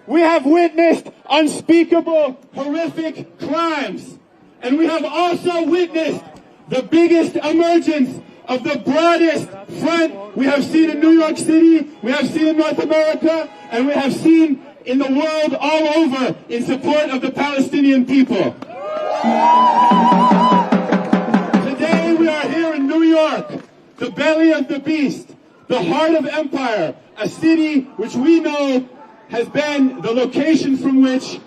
we have witnessed unspeakable, horrific crimes. And we have also witnessed the biggest emergence of the broadest front we have seen in New York City, we have seen in North America, and we have seen in the world all over in support of the Palestinian people. Today we are here in New York, the belly of the beast, the heart of empire, a city which we know has been the location from which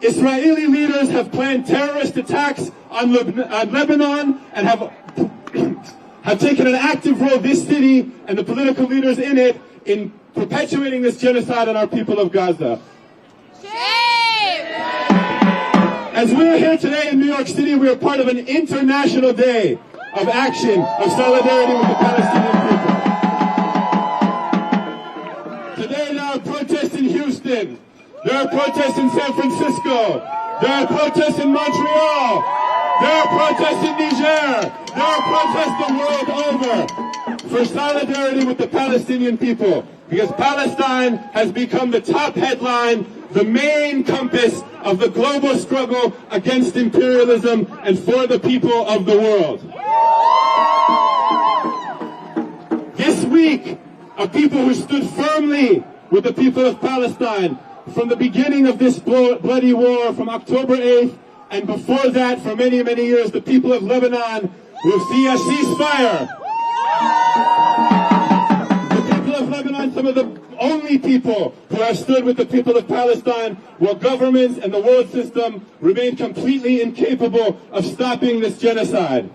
Israeli leaders have planned terrorist attacks on Lebanon and have taken an active role, this city and the political leaders in it, in perpetuating this genocide on our people of Gaza. Shame! As we are here today in New York City, we are part of an international day of action, of solidarity with the Palestinian people. Today there are protests in Houston, there are protests in San Francisco, there are protests in Montreal, there are protests in Niger, there are protests the world over for solidarity with the Palestinian people, because Palestine has become the top headline, the main compass of the global struggle against imperialism and for the people of the world. This week, a people who stood firmly with the people of Palestine from the beginning of this bloody war, from October 8th, and before that, for many, many years, the people of Lebanon will see a ceasefire. The people of Lebanon, some of the only people who have stood with the people of Palestine, while governments and the world system remain completely incapable of stopping this genocide.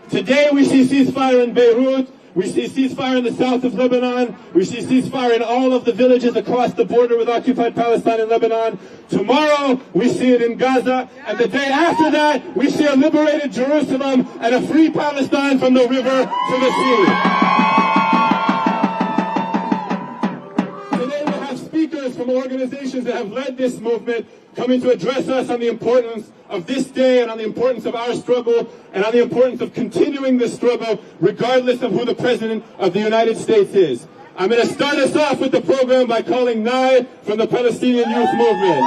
Today we see ceasefire in Beirut, we see ceasefire in the south of Lebanon, we see ceasefire in all of the villages across the border with occupied Palestine and Lebanon. Tomorrow we see it in Gaza, and the day after that we see a liberated Jerusalem and a free Palestine from the river to the sea. Today we have speakers from organizations that have led this movement coming to address us on the importance of this day and on the importance of our struggle and on the importance of continuing this struggle regardless of who the President of the United States is. I'm going to start us off with the program by calling Nye from the Palestinian Youth Movement.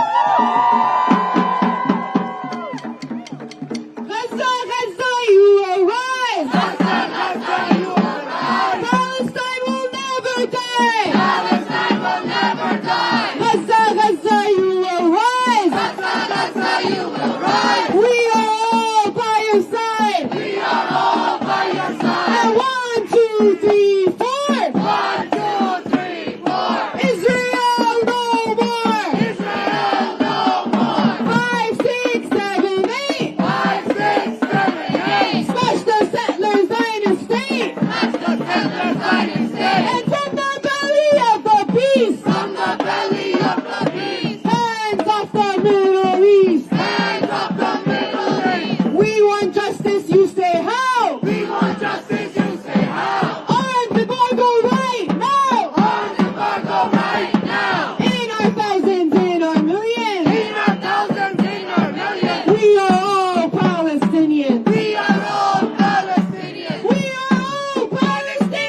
Gaza, Gaza, you arise! Gaza, Gaza, you arise! Palestine will never die! Palestine will never die! Gaza, Gaza, you arise! Gaza, Gaza, you arise! We are all by your side! We are all by your side! And 1, 2, 3, 4! 1, 2, 3, 4! Israel no more! Israel no more! 5, 6, 7, 8! 5, 6, 7, 8! Smash the settlers' Zionist state! Smash the settlers' Zionist state! And from the belly of the beast! From the belly of the beast! Hands off the Middle East! Hands off the Middle East! We want justice, you say how? We want justice, you say how? Armed embargo right now! Armed embargo right now! In our thousands, in our millions! In our thousands, in our millions! We are all Palestinians! We are all Palestinians! We are all Palestinians!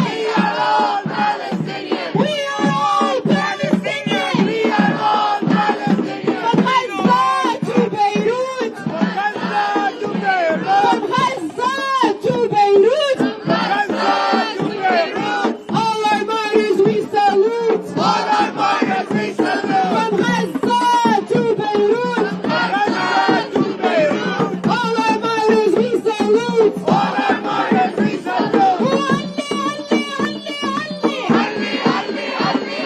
We are all Palestinians! We are all Palestinians! We are all Palestinians! From Gaza to Beirut! From Gaza to Beirut! From Gaza to Beirut! From Gaza to Beirut! All our martyrs we salute! All our martyrs we salute! From Gaza to Beirut! From Gaza to Beirut! All our martyrs we salute! All our martyrs we salute! علي علي علي علي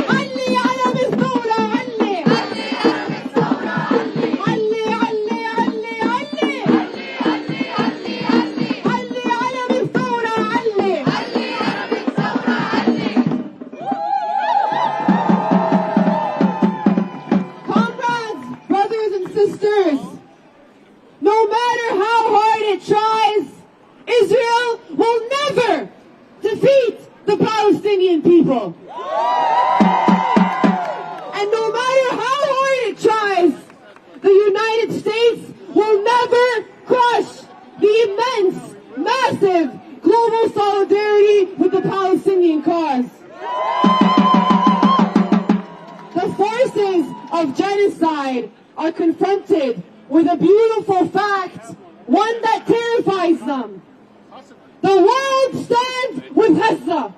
علي علم الثورة علي علي علم الثورة علي علي علي علي علي علي علي علي علي علم الثورة علي علي علم الثورة علي. Comrades, brothers and sisters, no matter how hard it tries, Israel will never defeat the Palestinian people. And no matter how hard it tries, the United States will never crush the immense, massive global solidarity with the Palestinian cause. The witnesses of genocide are confronted with a beautiful fact, one that terrifies them. The world stands with Gaza.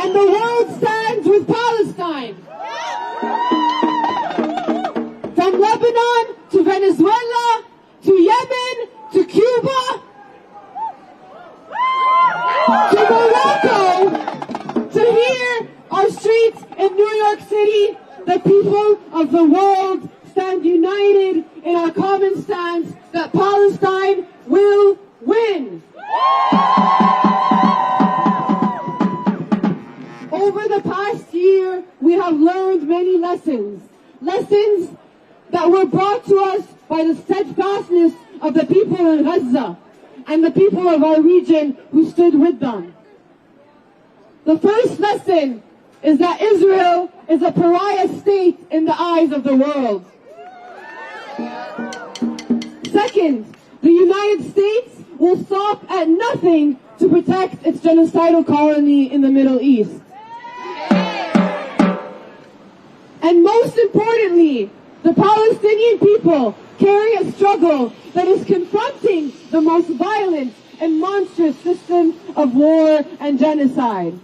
And the world stands with Palestine. From Lebanon to Venezuela to Yemen to Cuba to Morocco to here, our streets in New York City, the people of the world stand united in our common stance that Palestine will win. Over the past year, we have learned many lessons. Lessons that were brought to us by the steadfastness of the people in Gaza and the people of our region who stood with them. The first lesson is that Israel is a pariah state in the eyes of the world. Second, the United States will stop at nothing to protect its genocidal colony in the Middle East. And most importantly, the Palestinian people carry a struggle that is confronting the most violent and monstrous system of war and genocide.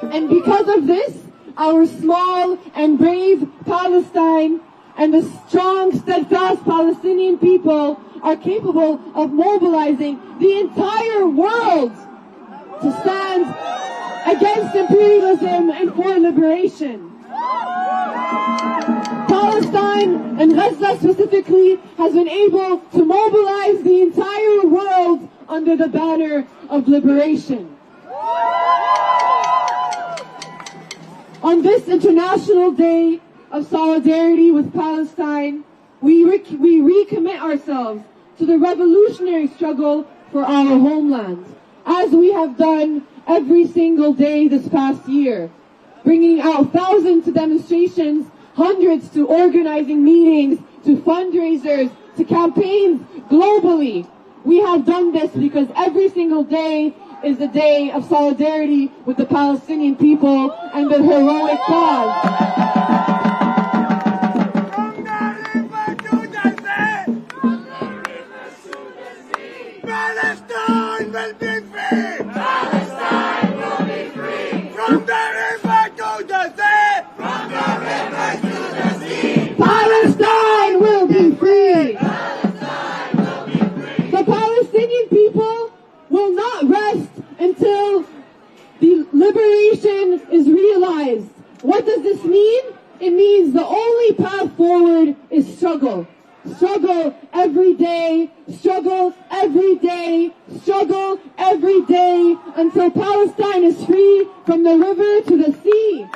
And because of this, our small and brave Palestine and the strong, steadfast Palestinian people are capable of mobilizing the entire world to stand against imperialism and for liberation. Palestine, and Gaza specifically, has been able to mobilize the entire world under the banner of liberation. On this International Day of Solidarity with Palestine, we recommit ourselves to the revolutionary struggle for our homeland, as we have done every single day this past year, bringing out thousands to demonstrations, hundreds to organizing meetings, to fundraisers, to campaigns globally. We have done this because every single day is a day of solidarity with the Palestinian people and their heroic cause. Palestine will be free! Palestine will be free! From the river to the sea! From the river to the sea! Palestine will be free! Palestine will be free! The Palestinian people will not rest until the liberation is realized. What does this mean? It means the only path forward is struggle. Struggle every day, struggle every day, struggle every day until Palestine is free from the river to the sea.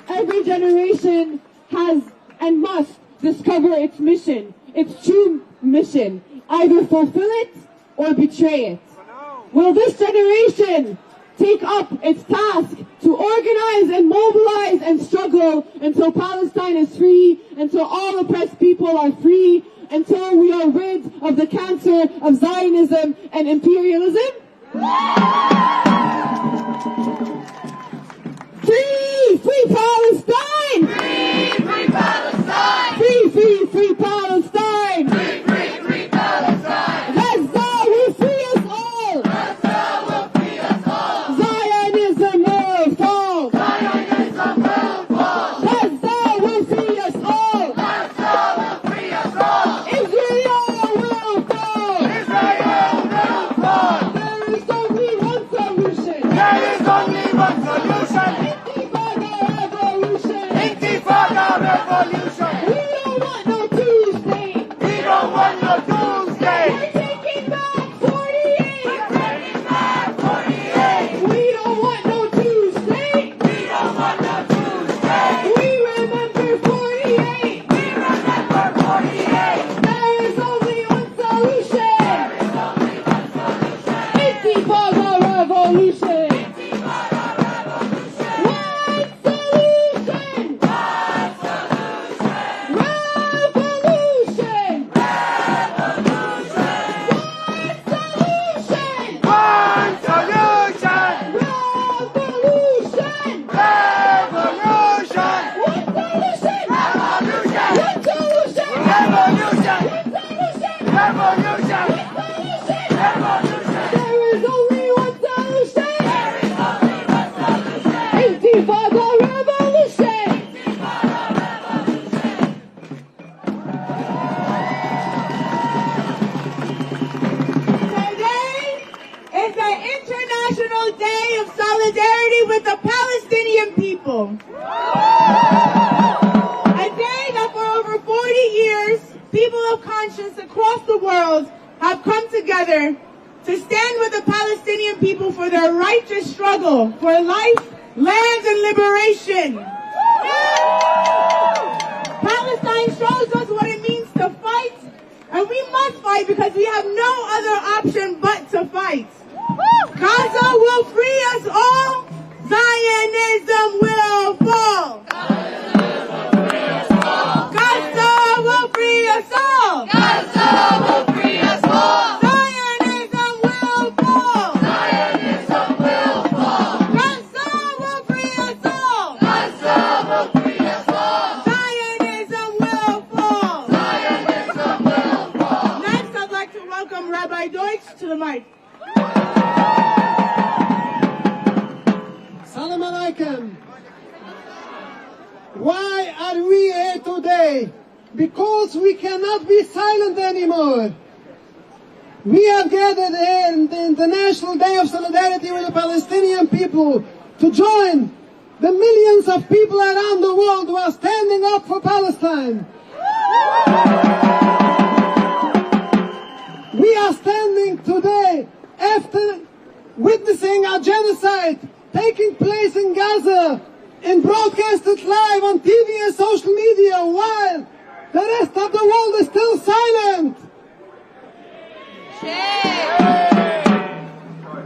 Every generation has and must discover its mission, its true mission, either fulfill it or betray it. Will this generation take up its task to organize and mobilize and struggle until Palestine is free, until all oppressed people are free, until we are rid of the cancer of Zionism and imperialism? Free! Free Palestine! Free! Free Palestine! Free, free, free Palestine! Free! Free! Free Palestine! Gaza will free us all! Gaza will free us all! Zionism will fall! Zionism will fall! Gaza will free us all! Gaza will free us all! Israel will fall! Israel will fall! There is only one solution! There is only one solution! Intifada revolution! Intifada revolution! We don't want no two-state! We don't want no Tuesday! We're taking back 48! Taking back 48! We don't want no two-state! We don't want no Tuesday! We remember 48! We remember 48! There is only one solution! There is only one solution! Intifada revolution! Intifada revolution! One solution! One solution! Revolution! Revolution! One solution! One solution! National Day of Solidarity with the Palestinian people. A day that for over 40 years, people of conscience across the world have come together to stand with the Palestinian people for their righteous struggle for life, land, and liberation. Palestine shows us what it means to fight, and we must fight because we have no other option but to fight. Gaza will free us all. Zionism will fall. Gaza will free us all. Gaza will free us all. Zionism will fall. Zionism will fall. Gaza will free us all. Gaza will free us all. Zionism will fall. Zionism will fall. Next, I'd like to welcome Rabbi Deutsch to the mic. Salam alaikum. Why are we here today? Because we cannot be silent anymore. We have gathered here in the International Day of Solidarity with the Palestinian people to join the millions of people around the world who are standing up for Palestine. We are standing today after witnessing a genocide taking place in Gaza and broadcasted live on TV and social media while the rest of the world is still silent.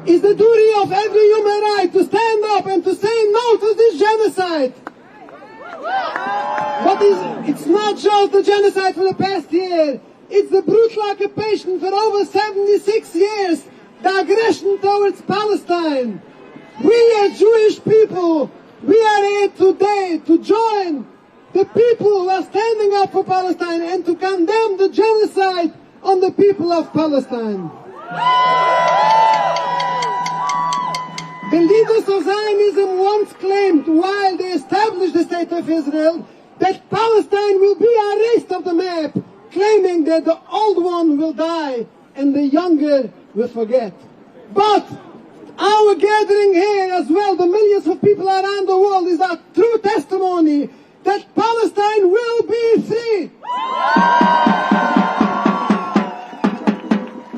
It's the duty of every human right to stand up and to say no to this genocide. But it's not just the genocide for the past year. It's the brutal occupation for over 76 years, the aggression towards Palestine. We as Jewish people, we are here today to join the people who are standing up for Palestine and to condemn the genocide on the people of Palestine. The leaders of Zionism once claimed, while they established the State of Israel, that Palestine will be erased off the map, claiming that the old one will die and the younger will forget. But our gathering here as well, the millions of people around the world, is a true testimony that Palestine will be free.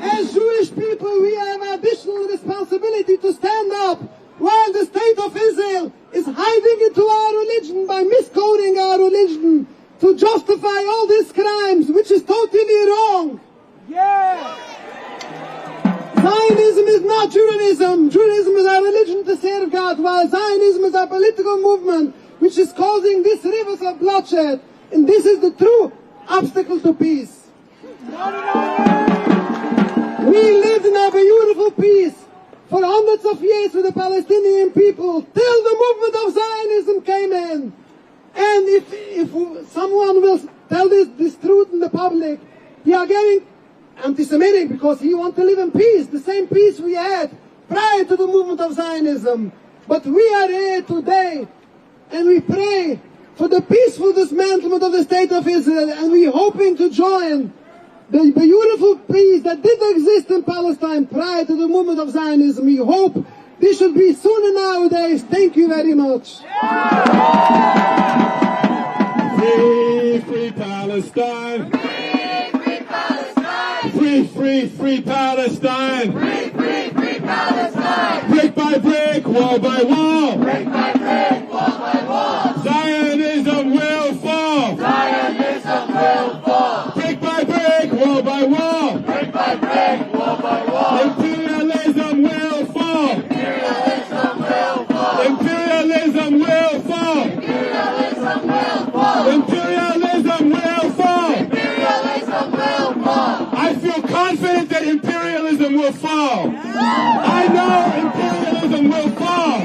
As Jewish people, we have additional responsibility to stand up while the State of Israel is hiding into our religion by miscoding our religion to justify all these crimes, which is totally wrong. Zionism is not Judaism. Judaism is a religion to serve God, while Zionism is a political movement which is causing these rivers of bloodshed. And this is the true obstacle to peace. We lived in a beautiful peace for hundreds of years with the Palestinian people till the movement of Zionism came in. And if someone will tell this truth in the public, they are getting anti-Semitic because he wants to live in peace, the same peace we had prior to the movement of Zionism. But we are here today and we pray for the peaceful dismantlement of the State of Israel, and we're hoping to join the beautiful peace that did exist in Palestine prior to the movement of Zionism. We hope this should be sooner nowadays. Thank you very much. Free, free Palestine. Free, free, free Palestine. Free, free, free Palestine. Brick by brick, wall by wall. Brick by brick, wall by wall. Zionism will fall. Zionism will fall. Brick by brick, wall by wall. Brick by brick, wall by wall. Imperialism will fall. Imperialism will fall. Imperialism will fall. Imperialism will fall. Imperialism will fall. Imperialism will fall. I feel confident that imperialism will fall. I know imperialism will fall.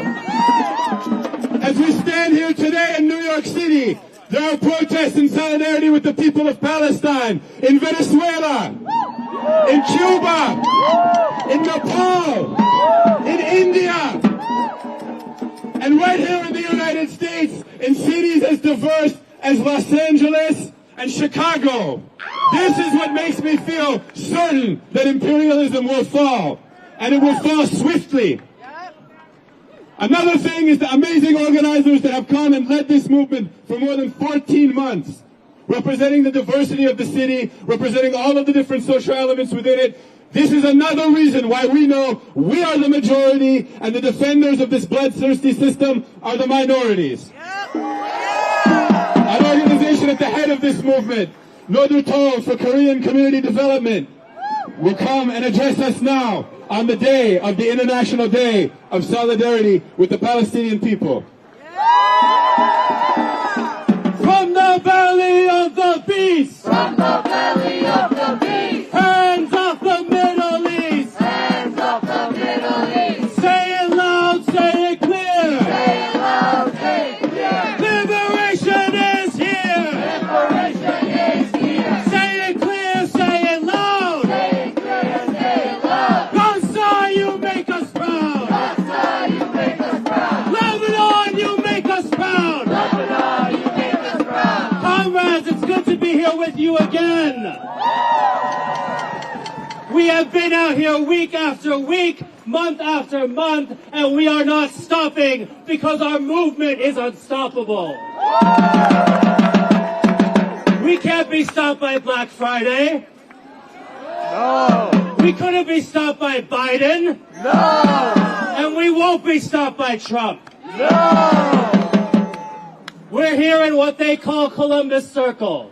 As we stand here today in New York City, there are protests in solidarity with the people of Palestine, in Venezuela, in Cuba, in Nepal, in India, and right here in the United States, in cities as diverse as Los Angeles and Chicago. This is what makes me feel certain that imperialism will fall, and it will fall swiftly. Another thing is the amazing organizers that have come and led this movement for more than 14 months, representing the diversity of the city, representing all of the different social elements within it. This is another reason why we know we are the majority and the defenders of this bloodthirsty system are the minorities. An organization at the head of this movement, Northern Toll for Korean Community Development, will come and address us now on the day of the International Day of Solidarity with the Palestinian people. From the belly of the beast! From the belly of the beast! Hands off the Middle East! Hands off the Middle East! Say it loud, say it clear! Say it loud, say it clear! Liberation is here! Liberation is here! Say it clear, say it loud! Say it clear, say it loud! Gaza, you make us proud! Gaza, you make us proud! Lebanon, you make us proud! Lebanon, you make us proud! Comrades, it's good to be here with you again. We have been out here week after week, month after month, and we are not stopping because our movement is unstoppable. We can't be stopped by Black Friday. No! We couldn't be stopped by Biden. No! And we won't be stopped by Trump. No! We're here in what they call Columbus Circle.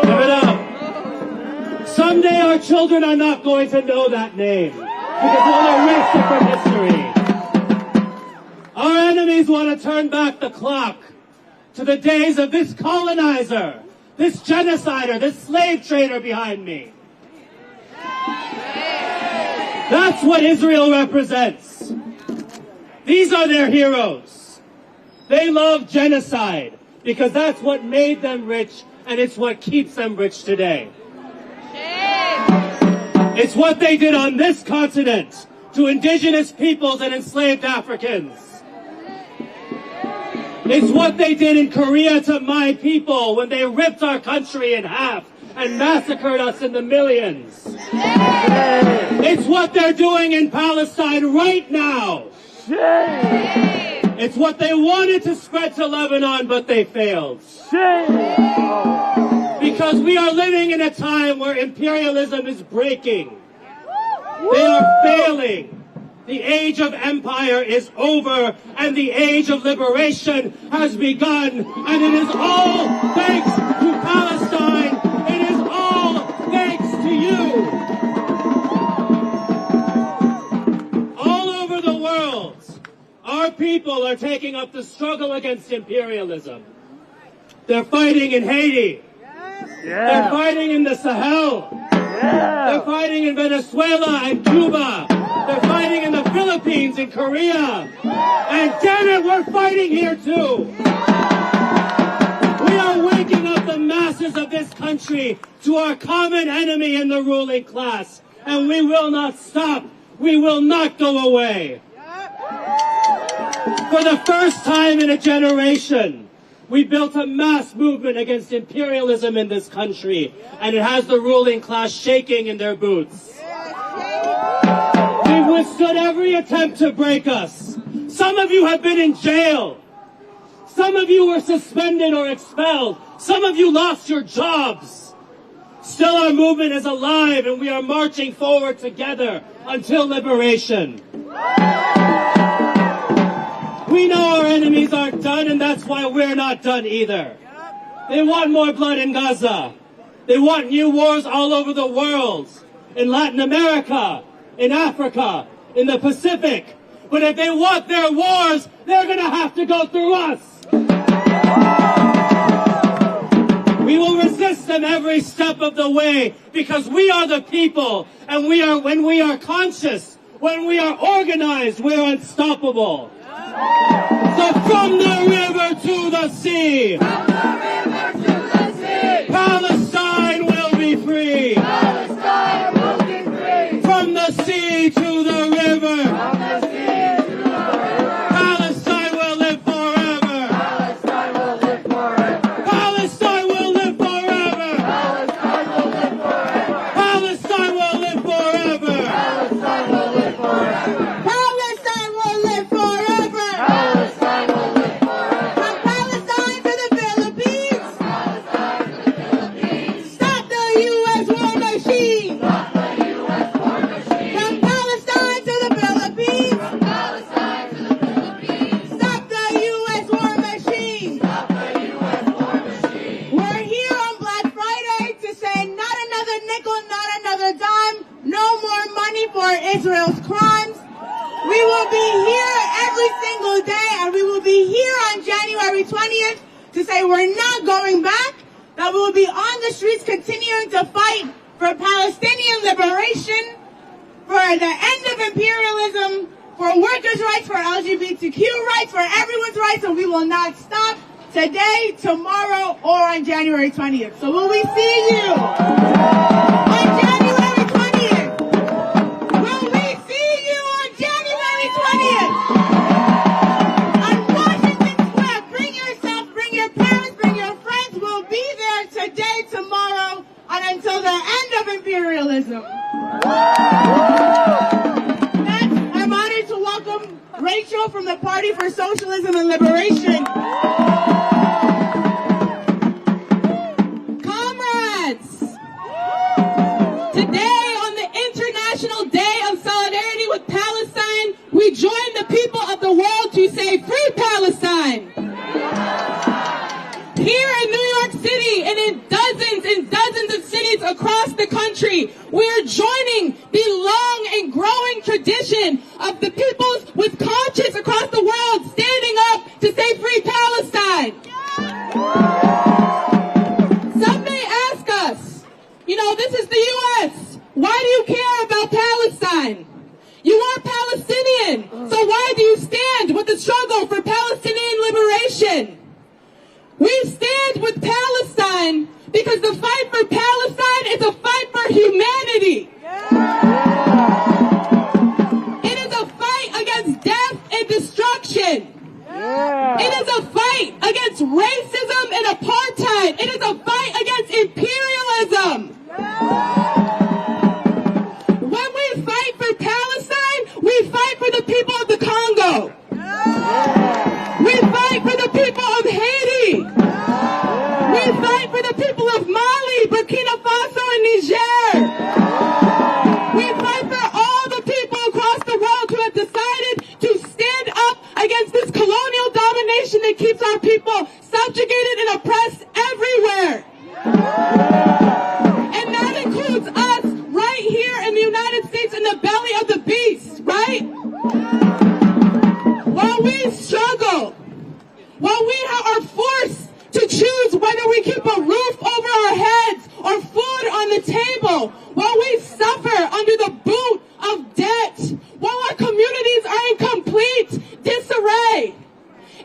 Give it up. Someday our children are not going to know that name because we'll erase it from history. Our enemies want to turn back the clock to the days of this colonizer, this genocider, this slave trader behind me. That's what Israel represents. These are their heroes. They love genocide because that's what made them rich and it's what keeps them rich today. It's what they did on this continent to indigenous peoples and enslaved Africans. It's what they did in Korea to my people when they ripped our country in half and massacred us in the millions. It's what they're doing in Palestine right now. It's what they wanted to spread to Lebanon, but they failed. Because we are living in a time where imperialism is breaking. They are failing. The age of empire is over, and the age of liberation has begun. And it is all thanks to Palestine. It is all thanks to you. All over the world, our people are taking up the struggle against imperialism. They're fighting in Haiti. They're fighting in the Sahel. They're fighting in Venezuela and Cuba. They're fighting in the Philippines and Korea. And damn it, we're fighting here too. We are waking up the masses of this country to our common enemy in the ruling class. And we will not stop. We will not go away. For the first time in a generation, we built a mass movement against imperialism in this country, and it has the ruling class shaking in their boots. We've withstood every attempt to break us. Some of you have been in jail. Some of you were suspended or expelled. Some of you lost your jobs. Still, our movement is alive, and we are marching forward together until liberation. We know our enemies aren't done, and that's why we're not done either. They want more blood in Gaza. They want new wars all over the world, in Latin America, in Africa, in the Pacific. But if they want their wars, they're going to have to go through us. We will resist them every step of the way because we are the people, and when we are conscious, when we are organized, we're unstoppable. So from the river to the sea, From the river to the sea, Palestine will be free. Palestine will be free. From the sea to the river, From the sea to the river, Palestine will live forever. Palestine will live forever. Palestine will live forever. Palestine will live forever. Palestine will live forever. Palestine will live forever. for Israel's crimes. We will be here every single day, and we will be here on January 20th to say we're not going back, that we will be on the streets continuing to fight for Palestinian liberation, for the end of imperialism, for workers' rights, for LGBTQ rights, for everyone's rights, and we will not stop today, tomorrow, or on January 20th. So will we see you on January 20th? Will we see you on January 20th? On Washington Square, bring yourself, bring your parents, bring your friends. We'll be there today, tomorrow, and until the end of imperialism. Next, I'm honored to welcome Rachel from the Party for Socialism and Liberation. Comrades, today on the International Day of Solidarity with Palestine, we join the people of the world to say free Palestine. Here in New York City and in dozens of cities across the country, we are joining the long and growing tradition of the peoples with conscience across the world standing up to say free Palestine. Some may ask us, this is the U.S. Why do you care about Palestine? You are Palestinian, so why do you stand with the struggle for Palestinian liberation? We stand with Palestine because the fight for Palestine is a fight for humanity. It is a fight against death and destruction. It is a fight against racism and apartheid. It is a fight against imperialism. When we fight for Palestine, we fight for the people of the Congo. We fight for the people of Haiti. We fight for the people of Mali, Burkina Faso, and Niger. We fight for all the people across the world who have decided to stand up against this colonial domination that keeps our people subjugated and oppressed everywhere. And that includes us right here in the United States in the belly of the beast, right? While we struggle, while we are forced to choose whether we keep a roof over our heads or food on the table, while we suffer under the boot of debt, while our communities are in complete disarray,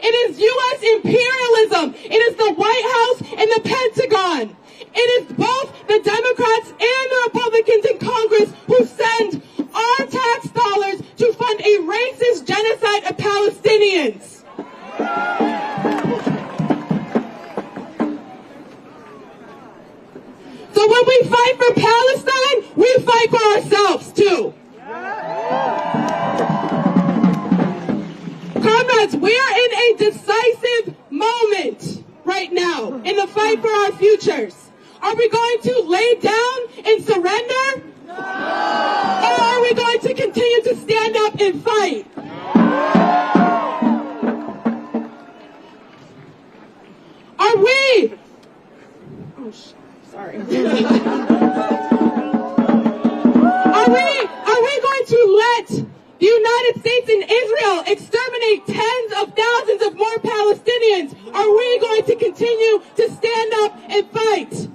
it is U.S. imperialism, it is the White House and the Pentagon, it is both the Democrats and the Republicans in Congress who send our tax dollars to fund a racist genocide of Palestinians. So when we fight for Palestine, we fight for ourselves too. Comrades, we are in a decisive moment right now in the fight for our futures. Are we going to lay down and surrender? No! Or are we going to continue to stand up and fight? Are we? Oh, sorry. Are we going to let the United States and Israel exterminate tens of thousands of more Palestinians? Are we going to continue to stand up and fight?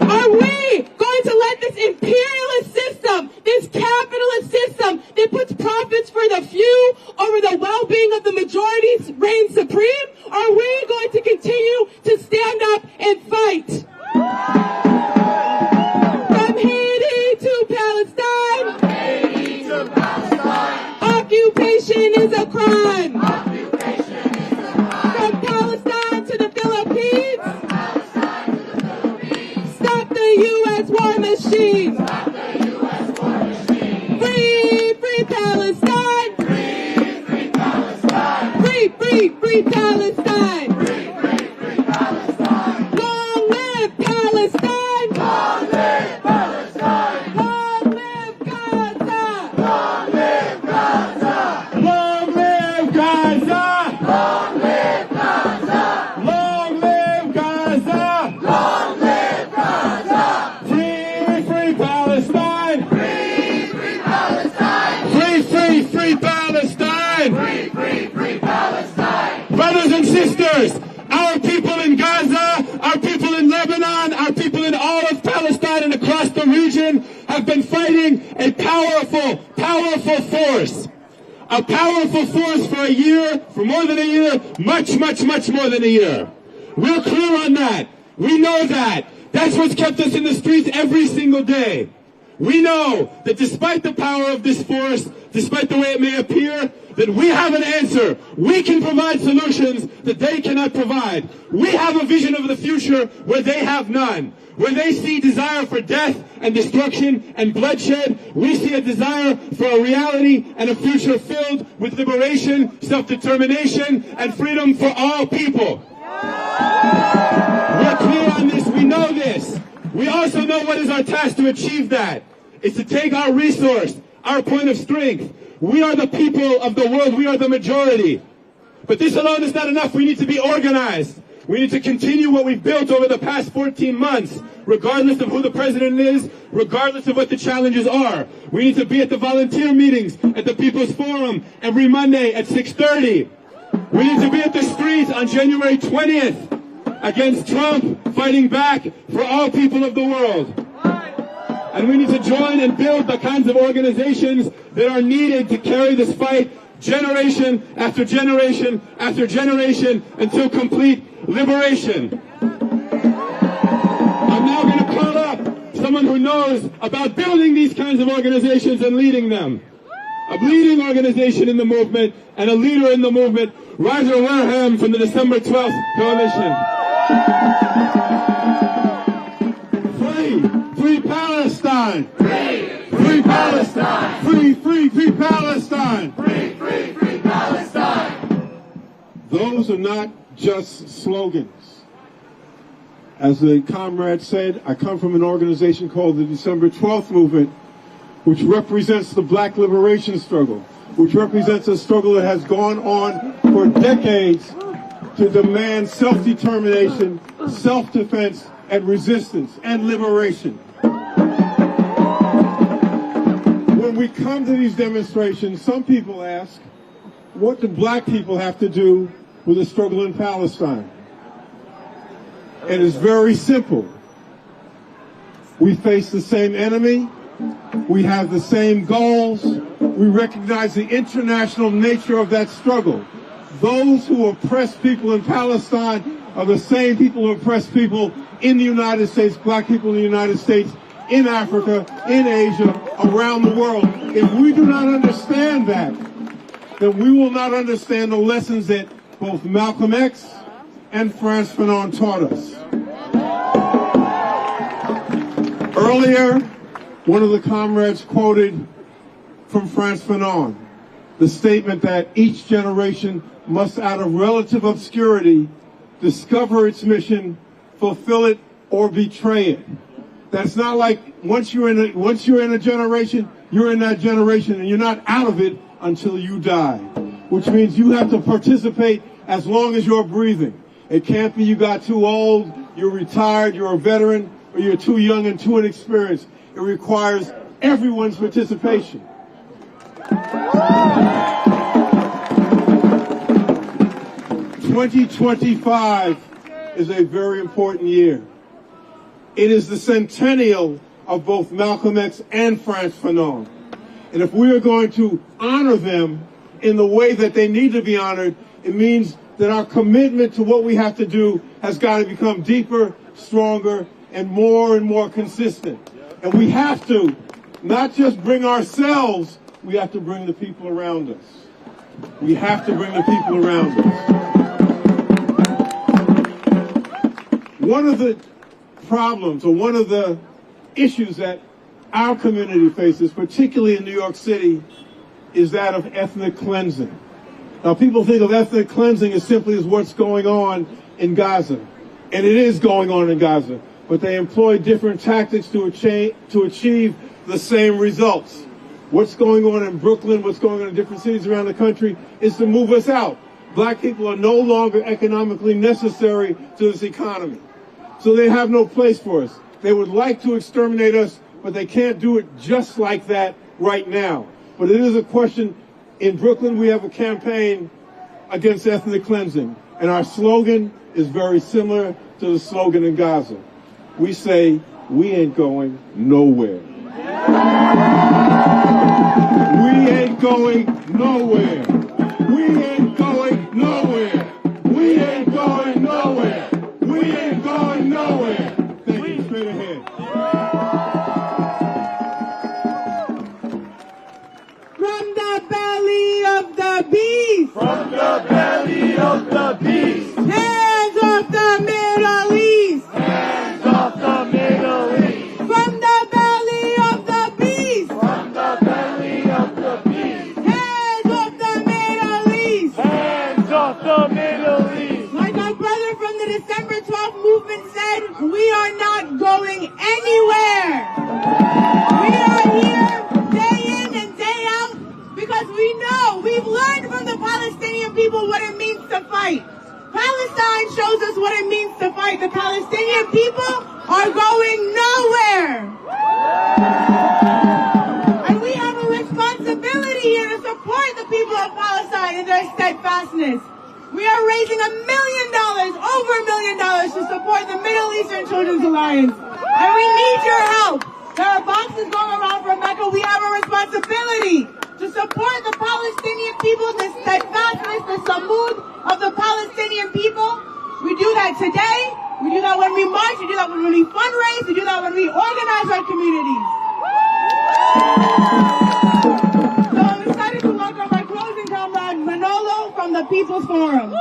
Are we going to let this imperialist system, this capitalist system that puts profits for the few over the well-being of the majorities reign supreme? Are we going to continue to stand up and fight? From Haiti to Palestine. From Haiti to Palestine. Occupation is a crime. Occupation is a crime. From Palestine to the Philippines. From Palestine to the Philippines. Stop the U.S. war machine. Stop the U.S. war machine. Free, free Palestine. Free, free Palestine. Free, free, free Palestine. Free, free, free Palestine. Long live Palestine. Long live Palestine. Long live Gaza. Long live Gaza. Long live Gaza! Long live Gaza. Long live Gaza! Long live Gaza. Free, free Palestine! Palestine! Free, free Palestine! Free, free, free Palestine! Free, free, free Palestine! Brothers and sisters, our people in Gaza, our people in Lebanon, our people in all of Palestine and across the region have been fighting a powerful, powerful force. A powerful force for a year, for more than a year, much, much, much more than a year. We're clear on that. We know that. That's what's kept us in the streets every single day. We know that despite the power of this force, despite the way it may appear, that we have an answer. We can provide solutions that they cannot provide. We have a vision of the future where they have none. Where they see desire for death and destruction and bloodshed, we see a desire for a reality and a future filled with liberation, self-determination, and freedom for all people. We're clear on this. We know this. We also know what is our task to achieve that. It's to take our resource, our point of strength. We are the people of the world. We are the majority. But this alone is not enough. We need to be organized. We need to continue what we've built over the past 14 months, regardless of who the president is, regardless of what the challenges are. We need to be at the volunteer meetings, at the People's Forum, every Monday at 6:30. We need to be at the streets on January 20th against Trump, fighting back for all people of the world. And we need to join and build the kinds of organizations that are needed to carry this fight generation after generation after generation until complete liberation. I'm now going to call up someone who knows about building these kinds of organizations and leading them. A leading organization in the movement and a leader in the movement, Roger Wareham from the December 12th Coalition. Free Palestine! Free Palestine! Free Palestine! Free Palestine! Those are not just slogans. As the comrade said, I come from an organization called the December 12th Movement, which represents the black liberation struggle, which represents a struggle that has gone on for decades to demand self-determination, self-defense, and resistance, and liberation. When we come to these demonstrations, some people ask, what do black people have to do with the struggle in Palestine? And it's very simple. We face the same enemy. We have the same goals. We recognize the international nature of that struggle. Those who oppress people in Palestine are the same people who oppress people in the United States, black people in the United States, in Africa, in Asia, around the world. If we do not understand that, then we will not understand the lessons that both Malcolm X and Frantz Fanon taught us. Earlier, one of the comrades quoted from Frantz Fanon the statement that each generation must, out of relative obscurity, discover its mission, fulfill it, or betray it. That's not like once you're in a generation, you're in that generation, and you're not out of it until you die. Which means you have to participate as long as you're breathing. It can't be you got too old, you're retired, you're a veteran, or you're too young and too inexperienced. It requires everyone's participation. 2025 is a very important year. It is the centennial of both Malcolm X and Frantz Fanon. And if we are going to honor them in the way that they need to be honored, it means that our commitment to what we have to do has got to become deeper, stronger, and more consistent. And we have to not just bring ourselves, we have to bring the people around us. We have to bring the people around us. One of the problems, or one of the issues that our community faces, particularly in New York City, is that of ethnic cleansing. Now, people think of ethnic cleansing as simply as what's going on in Gaza. And it is going on in Gaza. But they employ different tactics to achieve the same results. What's going on in Brooklyn, what's going on in different cities around the country, is to move us out. Black people are no longer economically necessary to this economy. So they have no place for us. They would like to exterminate us but they can't do it just like that right now. But it is a question. In Brooklyn, we have a campaign against ethnic cleansing, and our slogan is very similar to the slogan in Gaza. We say, we ain't going nowhere. We ain't going nowhere. We ain't going nowhere. We ain't going nowhere. We ain't going nowhere. Thank you. Straight ahead. From the belly of the beast. From the belly of the beast. Hands off the Middle East. Hands off the Middle East. From the belly of the beast. From the belly of the beast. Hands off the Middle East. Hands off the Middle East. Like our brother from the December 12th movement said, we are not going anywhere. We are here day in and day out because we know, we've learned from the Palestinian people what it means to fight. Palestine shows us what it means to fight. The Palestinian people are going nowhere. And we have a responsibility here to support the people of Palestine in their steadfastness. We are raising $1 million, over $1 million, to support the Middle Eastern Children's Alliance. And we need your help. There are boxes going around for Mecca. We have a responsibility to support the Palestinian people, the steadfastness, the samud of the Palestinian people. We do that today. We do that when we march. We do that when we fundraise. We do that when we organize our communities. So I'm excited to welcome my closing comrade, Manolo from the People's Forum.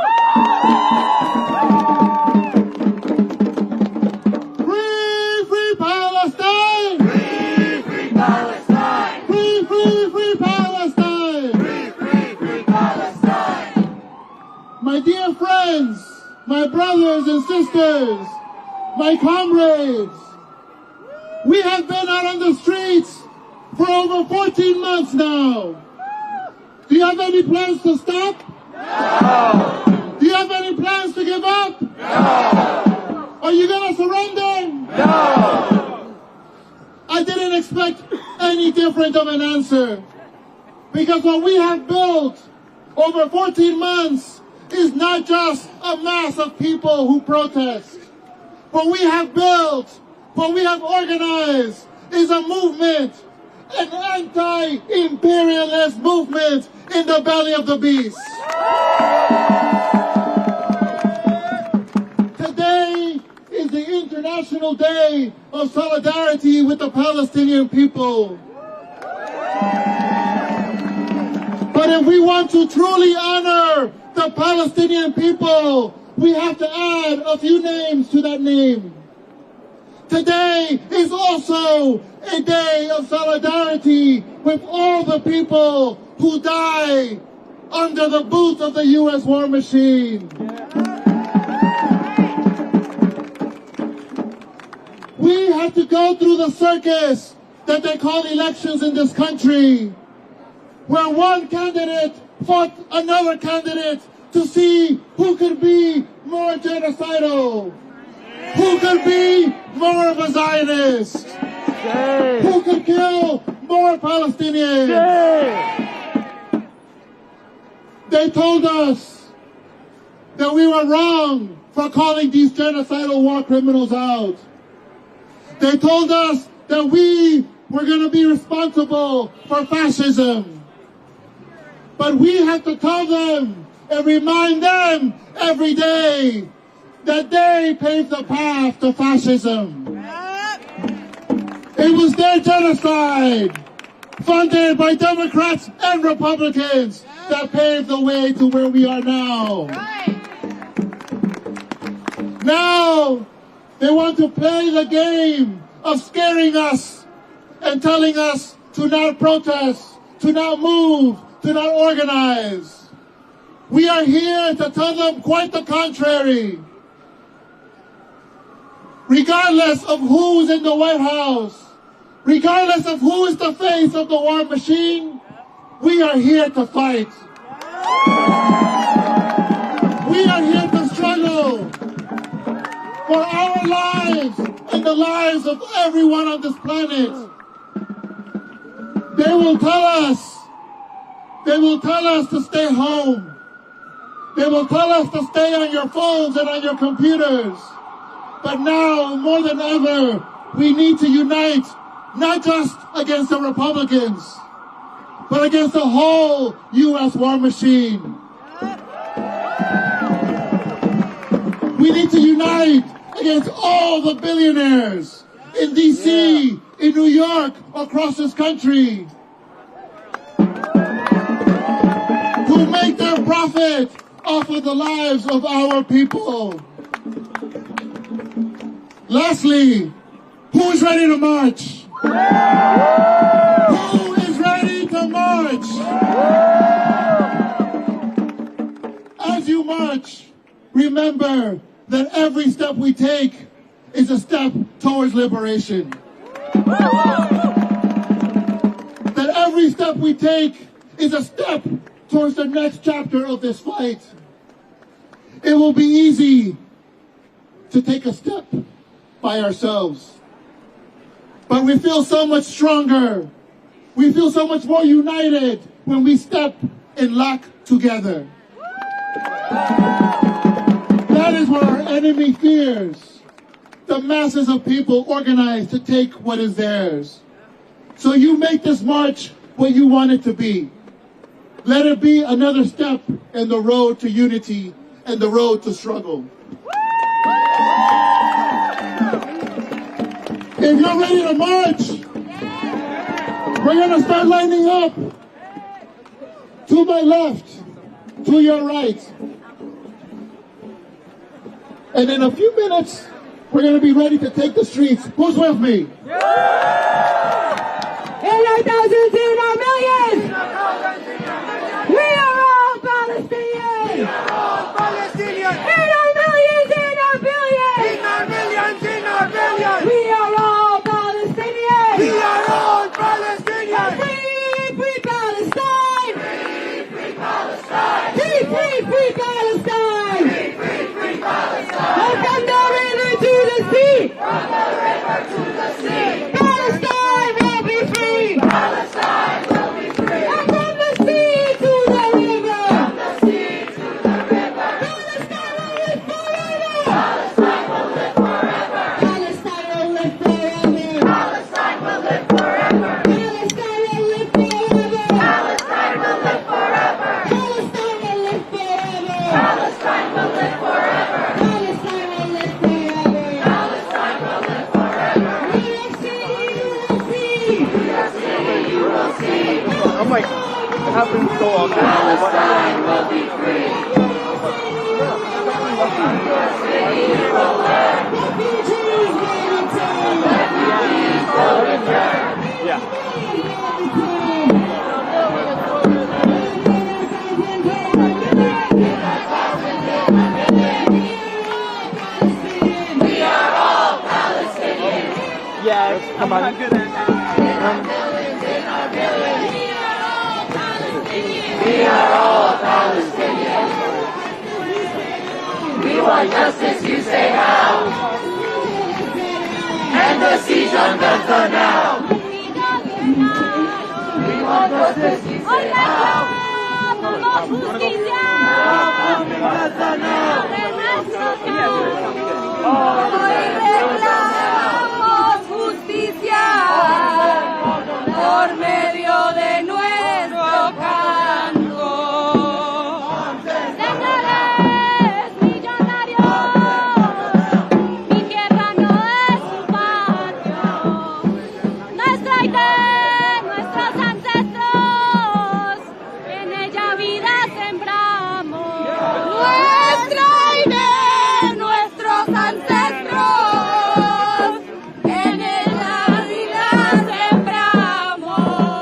Free, free Palestine! Free, free Palestine. Free, free, free Palestine! Free, free, free Palestine. My dear friends, my brothers and sisters, my comrades, we have been out on the streets for over 14 months now. Do you have any plans to stop? No. Do you have any plans to give up? No. Are you going to surrender? No. I didn't expect any different of an answer. Because what we have built over 14 months is not just a mass of people who protest. What we have built, what we have organized is a movement, an anti-imperialist movement in the belly of the beast. Today is the International Day of Solidarity with the Palestinian people. But if we want to truly honor the Palestinian people, we have to add a few names to that name. Today is also a day of solidarity with all the people who die under the boot of the U.S. war machine. We had to go through the circus that they call elections in this country, where one candidate fought another candidate to see who could be more genocidal, who could be more of a Zionist, who could kill more Palestinians. They told us that we were wrong for calling these genocidal war criminals out. They told us that we were going to be responsible for fascism. But we have to tell them and remind them every day that they paved the path to fascism. It was their genocide, funded by Democrats and Republicans, that paved the way to where we are now. Now, they want to play the game of scaring us and telling us to not protest, to not move, to not organize. We are here to tell them quite the contrary. Regardless of who's in the White House, regardless of who is the face of the war machine, we are here to fight. We are here to struggle for our lives and the lives of everyone on this planet. They will tell us to stay home. They will tell us to stay on your phones and on your computers. But now, more than ever, we need to unite, not just against the Republicans, but against the whole U.S. war machine. We need to unite against all the billionaires in D.C., in New York, across this country, who make their profit off of the lives of our people. Lastly, who is ready to march? Who is ready to march? As you march, remember that every step we take is a step towards liberation. That every step we take is a step towards the next chapter of this fight. It will be easy to take a step by ourselves, but we feel so much stronger. We feel so much more united when we step and lock together. That is what our enemy fears. The masses of people organized to take what is theirs. So you make this march what you want it to be. Let it be another step in the road to unity and the road to struggle. If you're ready to march, we're going to start lining up. To my left, to your right. And in a few minutes, we're going to be ready to take the streets. Who's with me? In our thousands, in our millions, we are all Palestinians. We are all Palestinians. In our millions, in our billions, In our millions, in our billions. we are all Palestinians. We are all Palestinians. Free, free Palestine. Free, free Palestine. Free, free, free Palestine. Free, free, free Palestine. Oh, from the river to the sea. From the river to the sea. Palestine will be free. Palestine will be free. And from the sea to the river. From the sea to the river. Palestine will live forever. Palestine will live forever. Palestine will live forever. Palestine will live forever. Palestine will live forever. Palestine will live forever. Palestine will live forever. Palestine will live forever. Palestine will live forever. Palestine will live forever. New York City, you will see. New York City, you will see. I'm like, it happens so often. Palestine will be free. New York City, you will learn. Refugees will return. Refugees will return. Yeah. We are all Palestinians. Yes, come on. In our millions, in our billions. We are all Palestinians. We want justice, you say how? And the siege on Gaza now. We want justice, you say how? Gaza now. Reclamamos justicia por medio de nuestro canto. Señores millonarios, mi tierra no es su patio. Nuestra idea, nuestros ancestros, en ella vida sembramos. Nuestra idea, nuestros ancestros, en ella vida sembramos.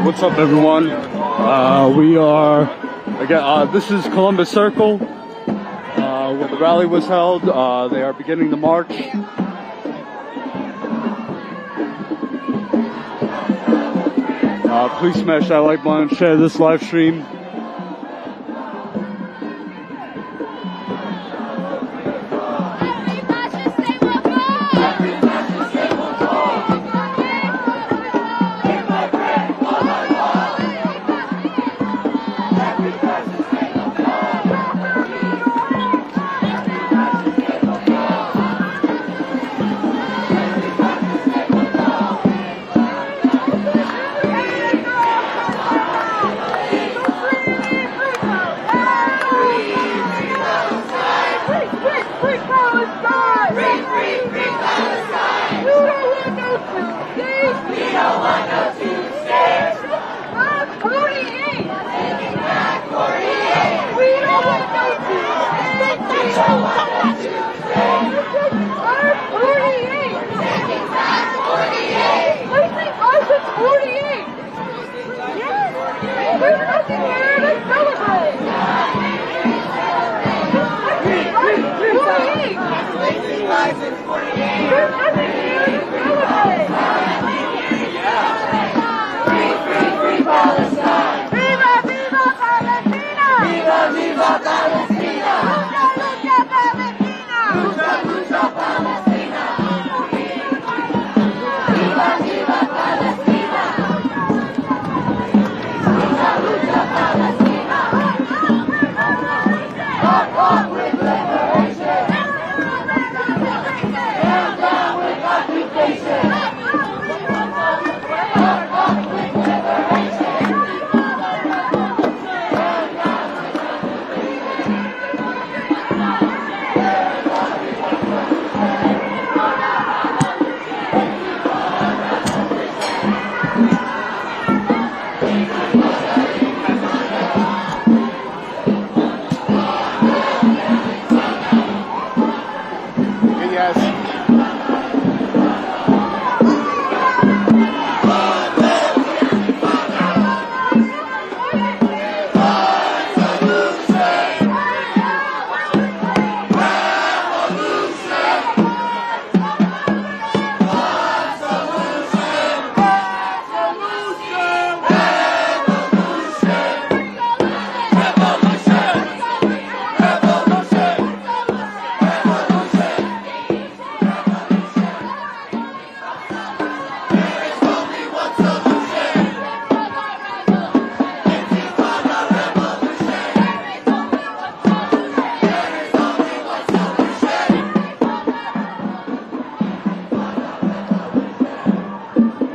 What's up, everyone? We are again. This is Columbus Circle, where the rally was held. They are beginning the march. Please smash that like button, share this live stream.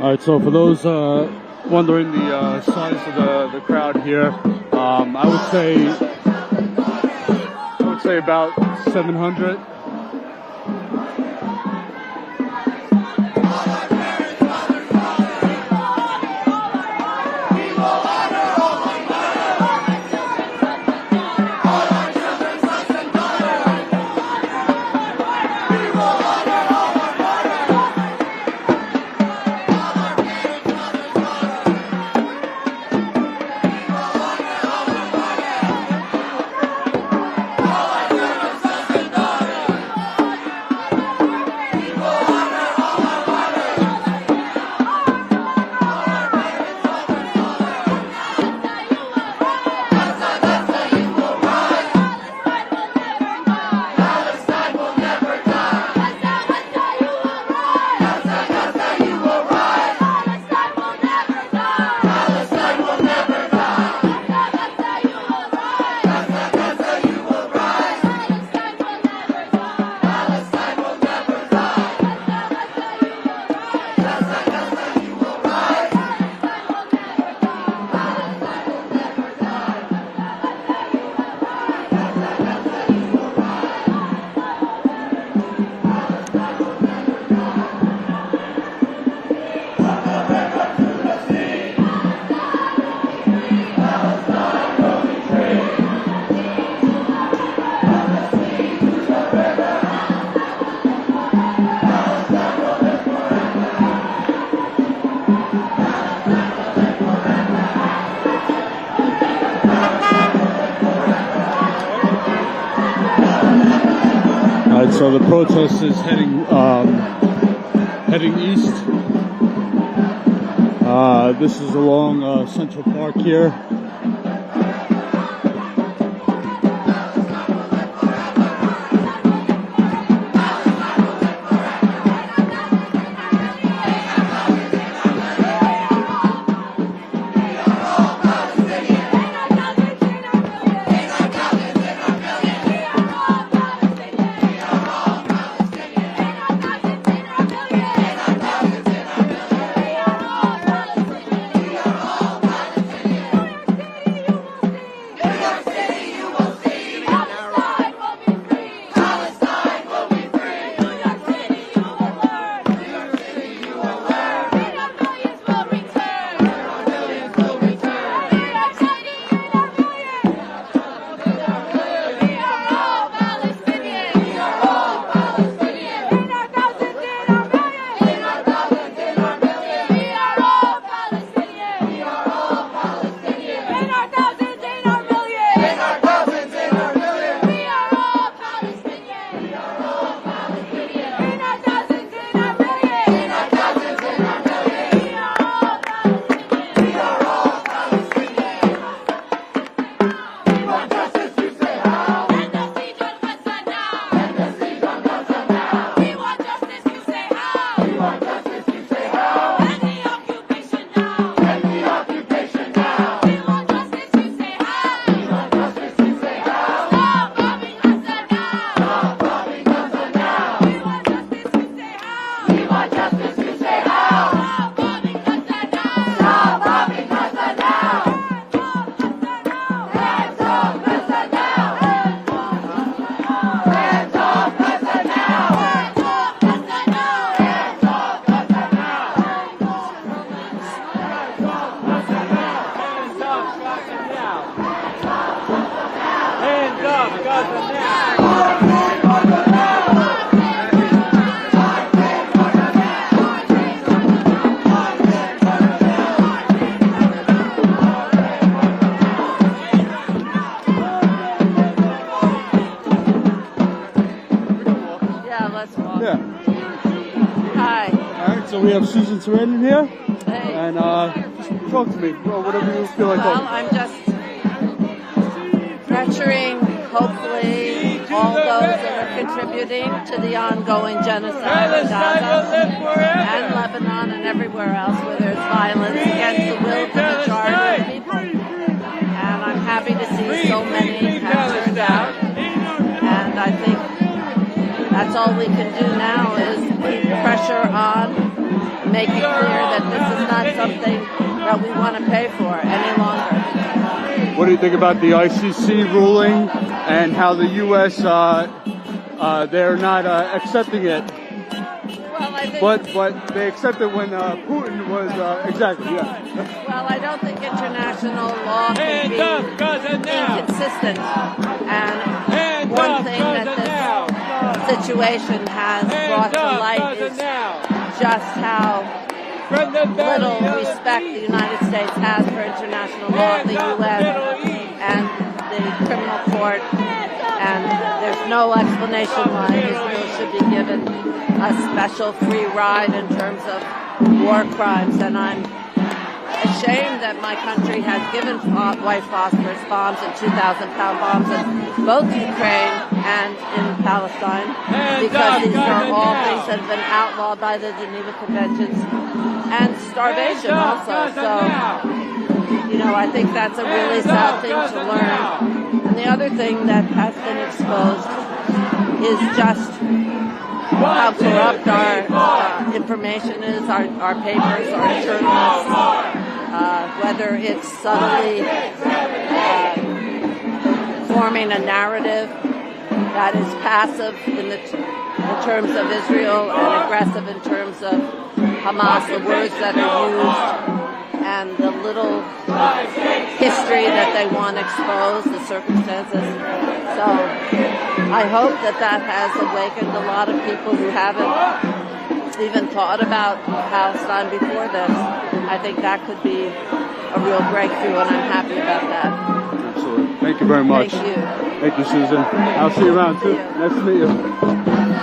Alright, so for those wondering the size of the crowd here, I would say about 700. So the protest is heading east. This is along Central Park here. We have Susan Sarandon here, hey. And just talk to me, whatever you feel like. Well, I'm just pressuring, hopefully, all those that are contributing to the ongoing genocide in Gaza and Lebanon and everywhere else where there's violence against the will of the majority of people. And I'm happy to see so many have turned out. And I think that's all we can do now is keep pressure on. Make it clear that this is not something that we want to pay for any longer. What do you think about the ICC ruling and how the U.S. They're not accepting it? Well, I think. But they accepted when Putin was exactly. Yeah. Well, I don't think international law can be inconsistent. And one thing that this situation has brought to light is just how little respect the United States has for international law, the UN, and the criminal court, and there's no explanation why Israel should be given a special free ride in terms of war crimes, and I'm ashamed that my country has given white phosphorus bombs and 2,000-pound bombs in both Ukraine and in Palestine, because these are all things that have been outlawed by the Geneva Conventions, and starvation also. So, you know, I think that's a really sad thing to learn. And the other thing that has been exposed is just how corrupt our information is, our papers, our journalists, whether it's subtly forming a narrative that is passive in terms of Israel and aggressive in terms of Hamas, the words that are used, and the little history that they want exposed, the circumstances. So I hope that has awakened a lot of people who haven't even thought about Palestine before this. I think that could be a real breakthrough, and I'm happy about that. Absolutely. Thank you very much. Thank you. Thank you, Susan. I'll see you around too. Nice to meet you.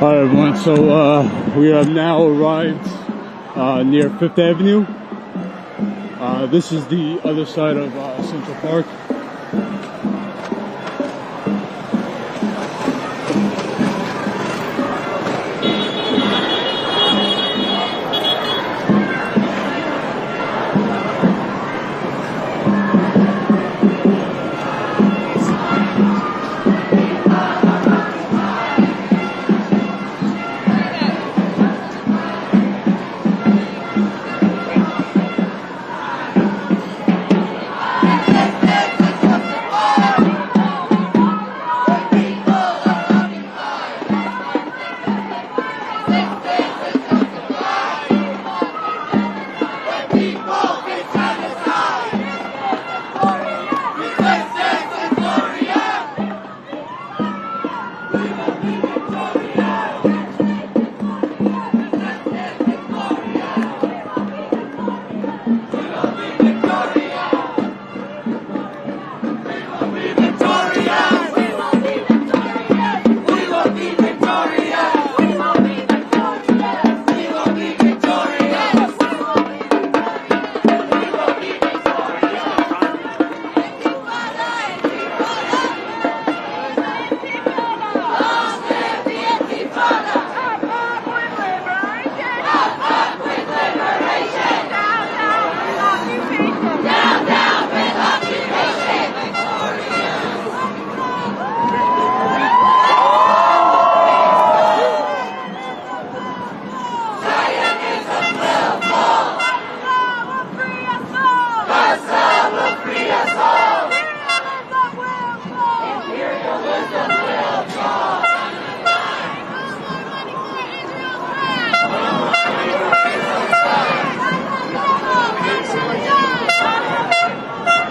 Alright everyone, so we have now arrived near 5th Avenue. This is the other side of Central Park.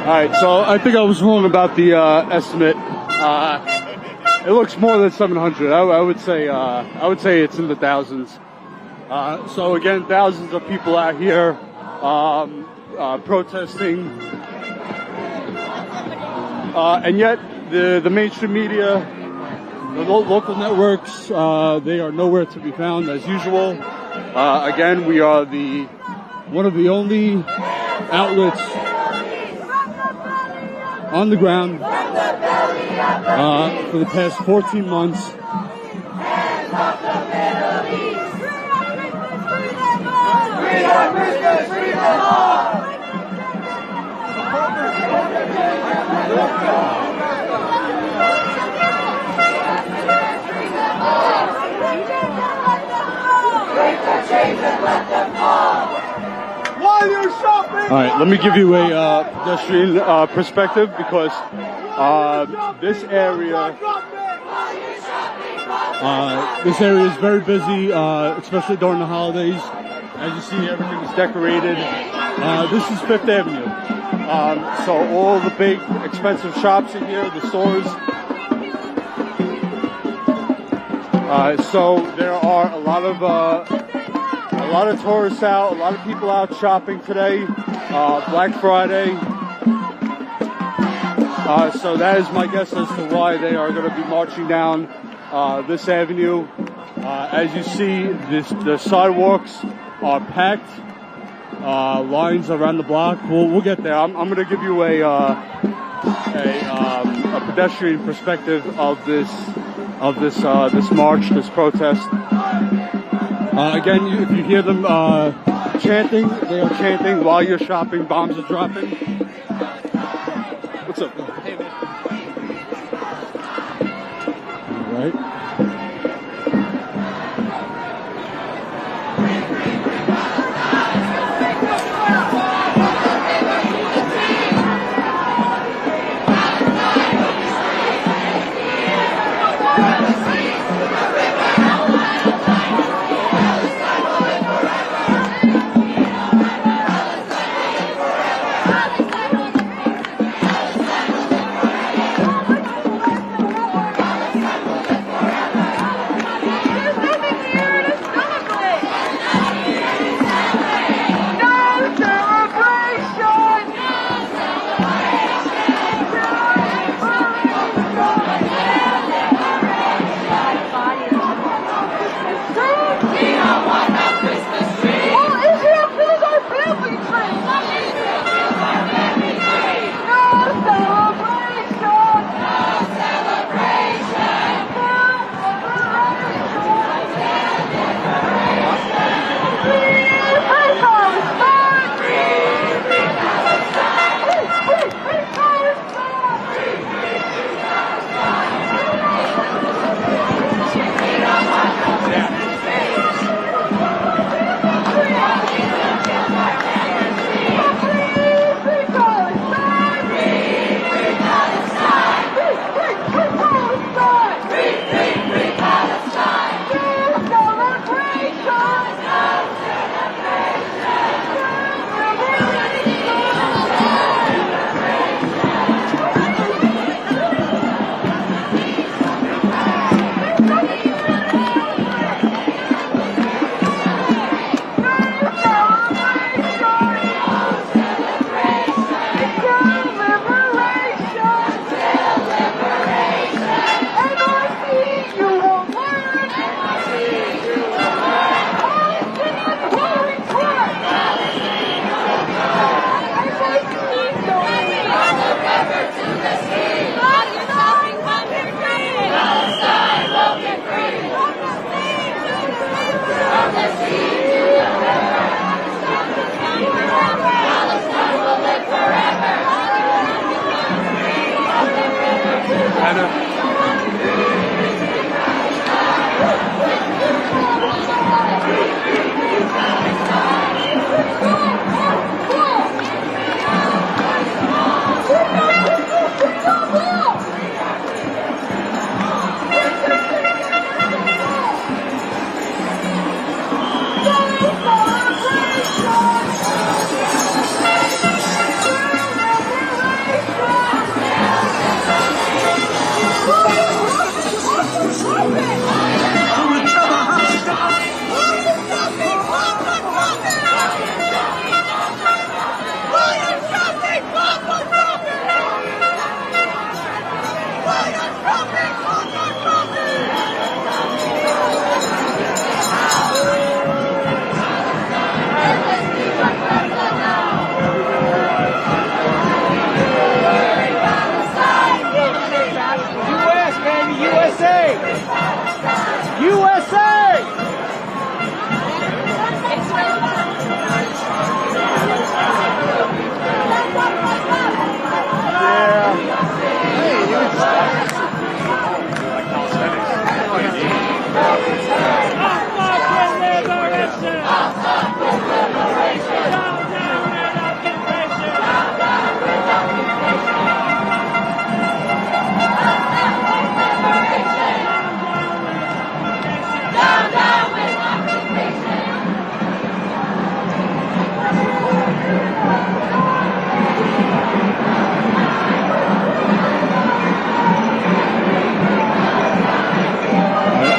Alright, so I think I was wrong about the estimate. It looks more than 700. I would say it's in the thousands. So again, thousands of people out here protesting, and yet the mainstream media, the local networks, they are nowhere to be found as usual. Again, we are one of the only outlets on the ground for the past 14 months. All right, let me give you a pedestrian perspective, because this area is very busy, especially during the holidays. As you see, everything is decorated. This is 5th Avenue, so all the big expensive shops are here, the stores. So there are a lot of lot of tourists out, a lot of people out shopping today, Black Friday. So that is my guess as to why they are going to be marching down this avenue. As you see, the sidewalks are packed. Lines around the block. We'll get there. I'm going to give you a pedestrian perspective of this march, this protest. Again, if you hear them chanting, they are chanting while you're shopping. Bombs are dropping. What's up? Hey, man. All right.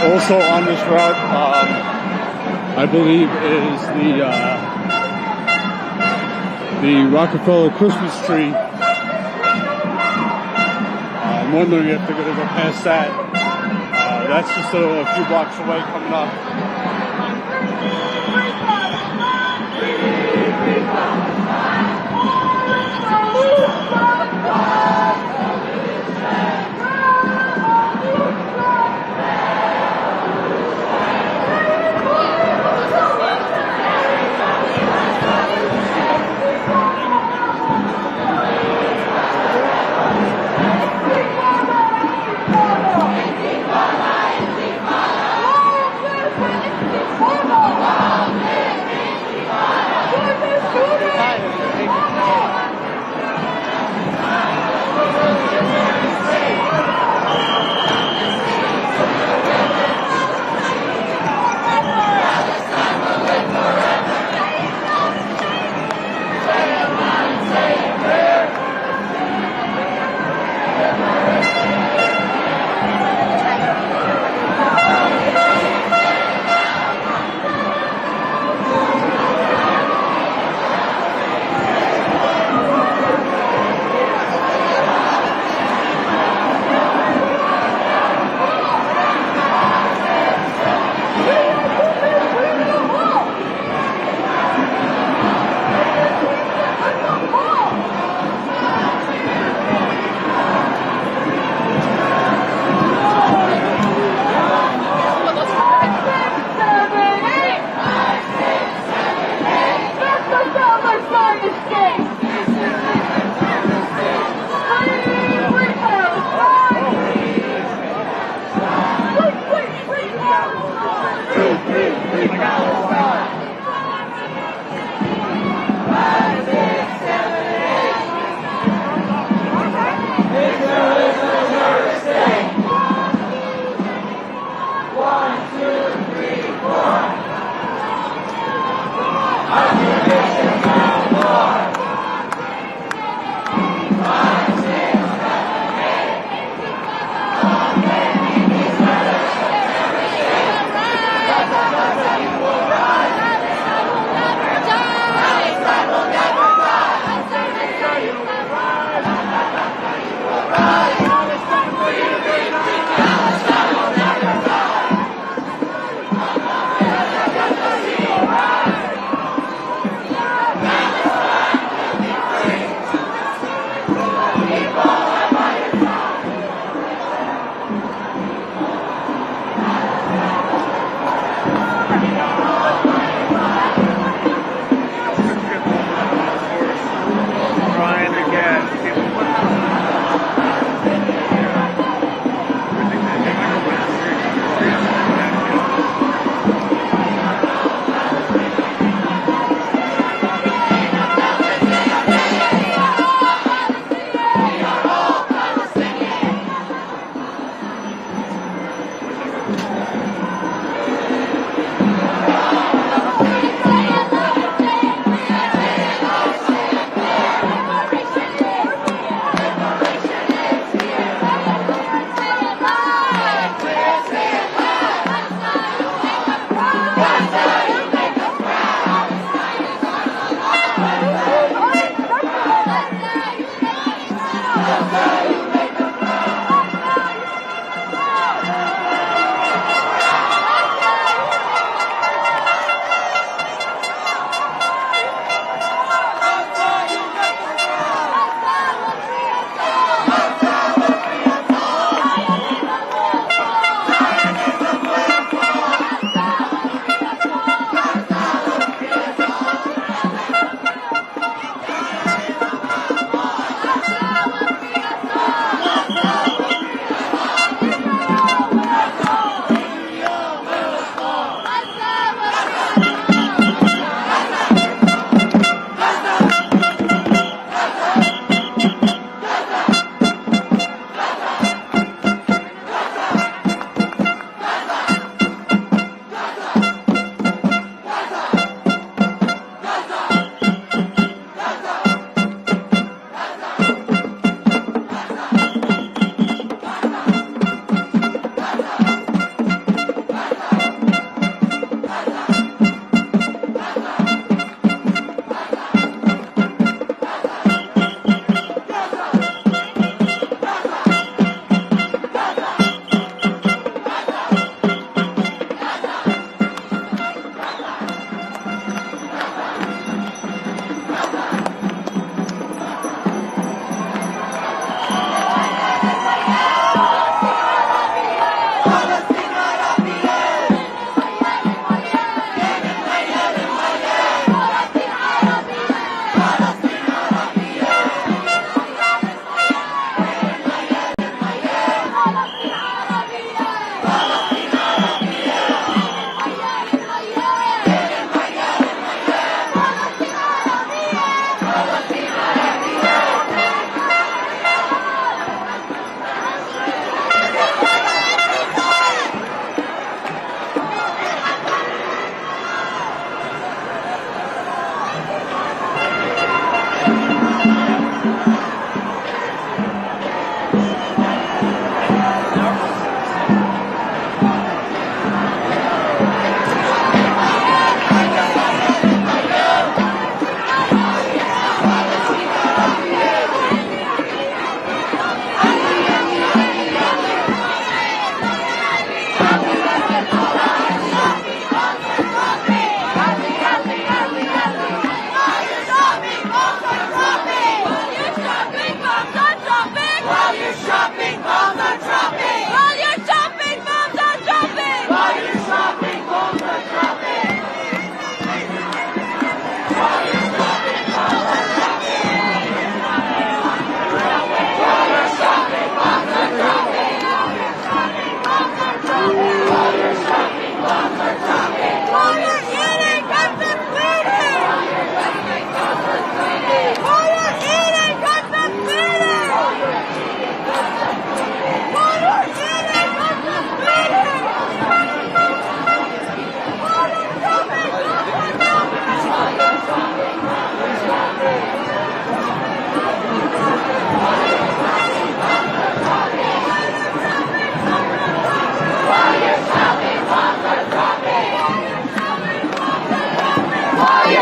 Also on this route, I I believe, is the Rockefeller Christmas tree. I'm wondering if they're going to go past that. That's just a few blocks away coming up.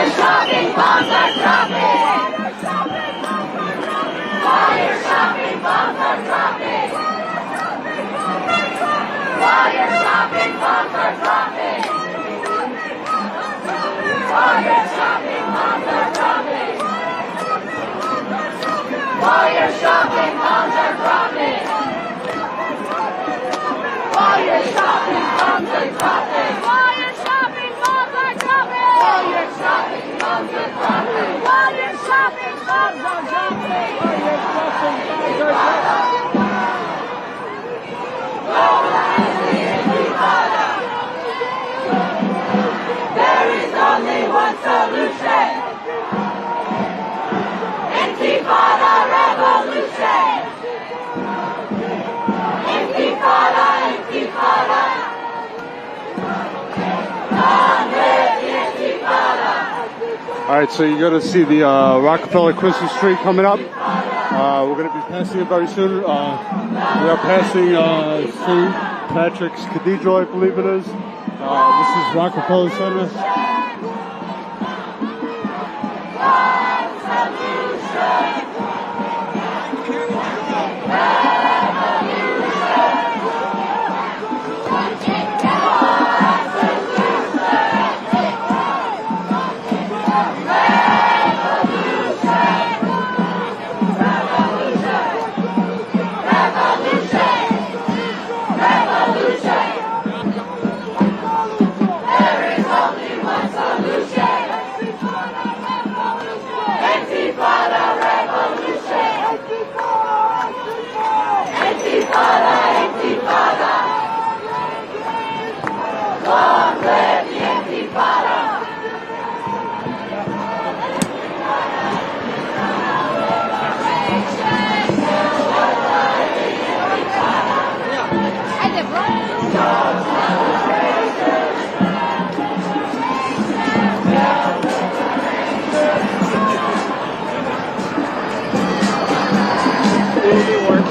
your shopping bombs are dropping. While your shopping bombs are dropping. While your shopping bombs are dropping. While your shopping bombs are dropping. While your shopping bombs are dropping. While your shopping bombs are dropping. While your shopping bombs are dropping. While your shopping bombs are dropping. While your shopping bombs are dropping. There is only one solution. Intifada revolution. Intifada, intifada. Long live the intifada. All right, so you're going to see the Rockefeller Christmas tree coming up. We're going to be passing it very soon. We are passing St. Patrick's Cathedral, I believe it is. This is Rockefeller Center.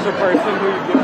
The person who you give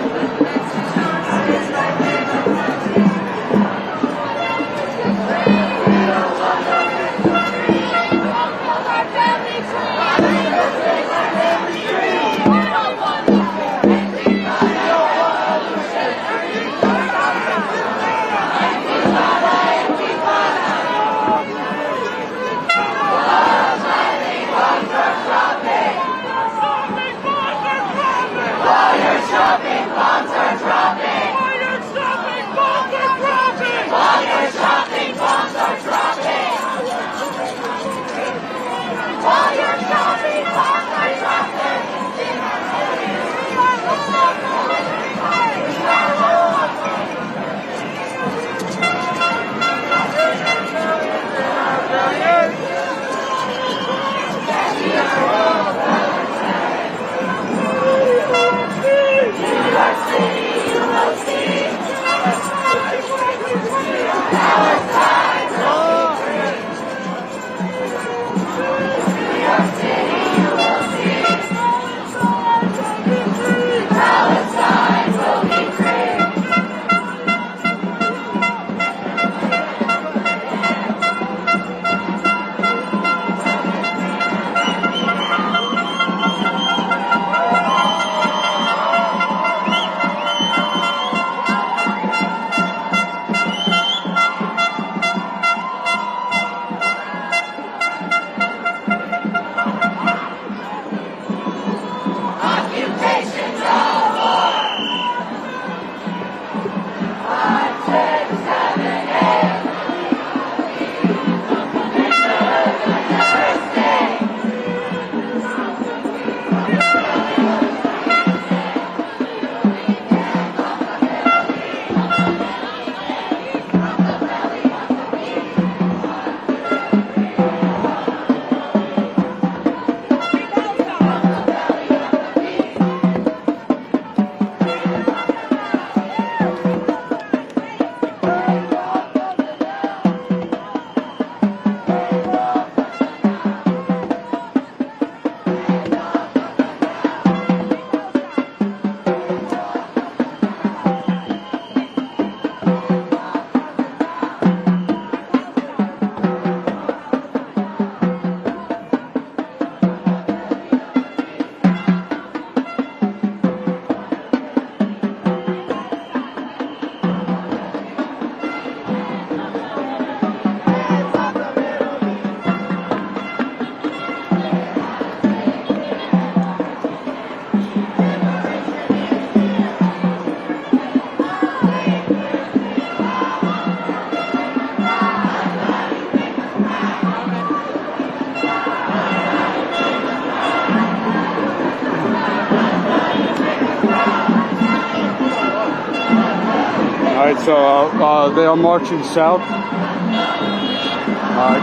Alright, so they are marching south.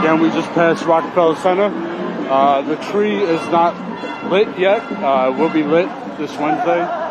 Again, we just passed Rockefeller Center. The tree is not lit yet. It will be lit this Wednesday.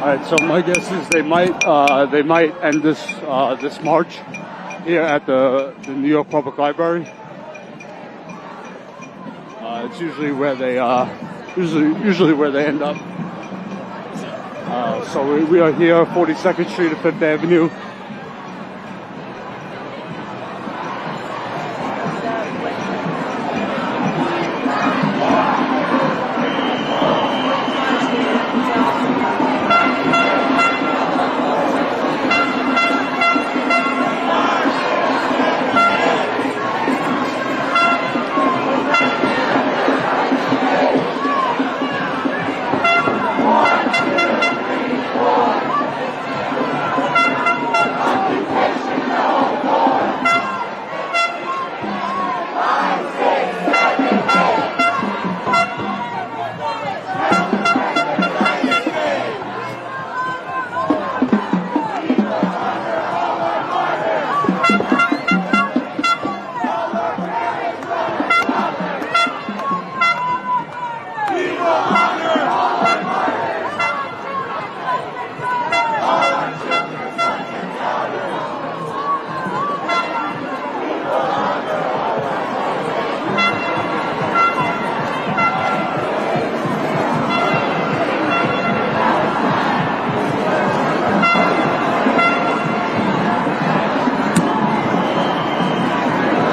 All right, so my guess is they might end this this march here at the New York Public Library. It's usually where they usually where they end up. So we are here, 42nd Street and 5th Avenue.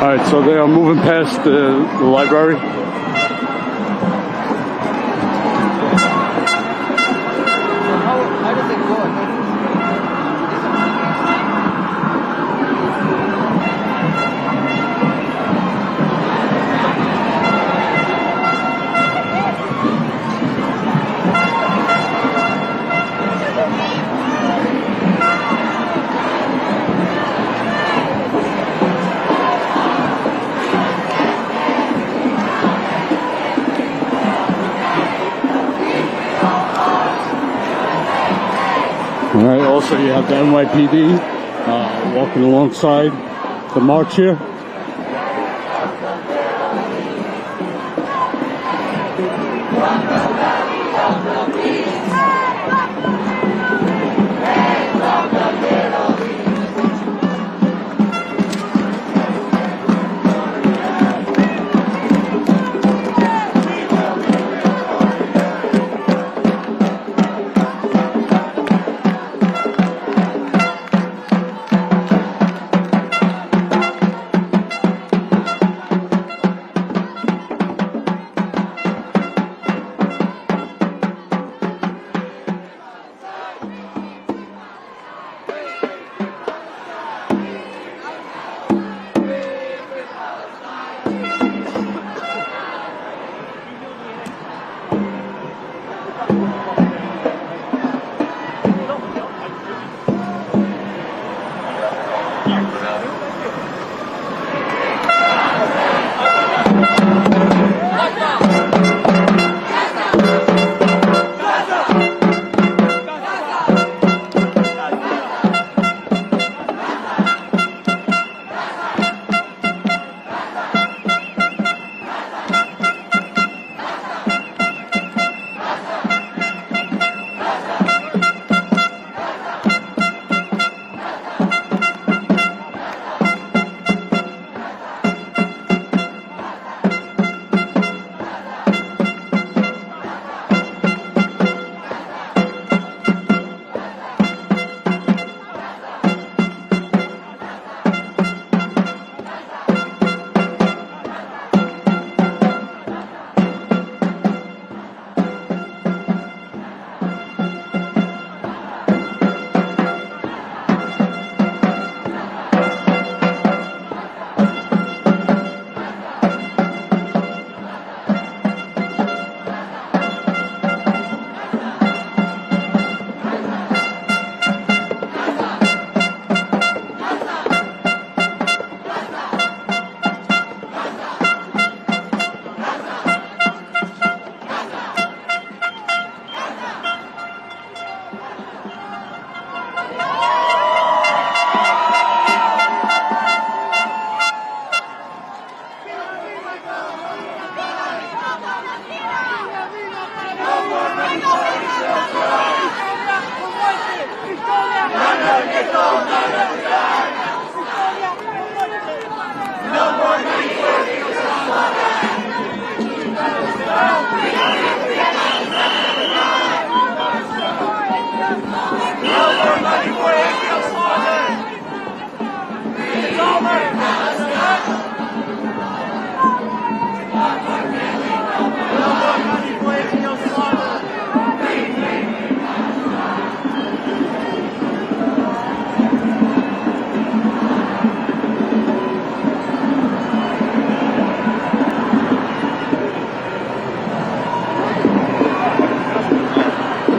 All right, so they are moving past the library. How does it go? All right, also you have the NYPD walking alongside the march here.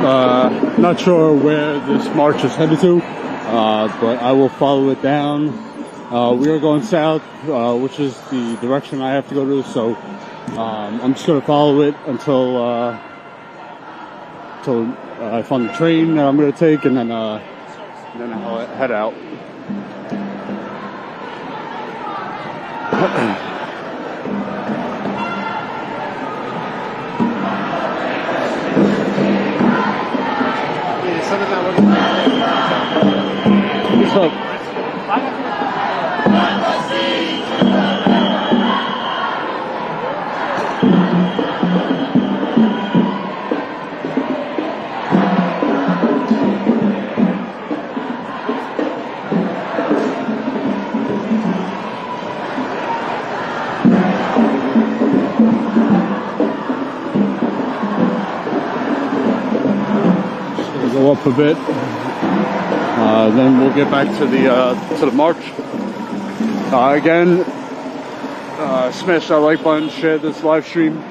Not sure where this march is headed to, but I will follow it down. We are going south, which is the direction I have to go to, so I'm just going to follow it until I find the train that I'm going to take, and then I'll head out. What's up? Go up a bit, then we'll get back to the march. Again, smash that like button, share this live stream.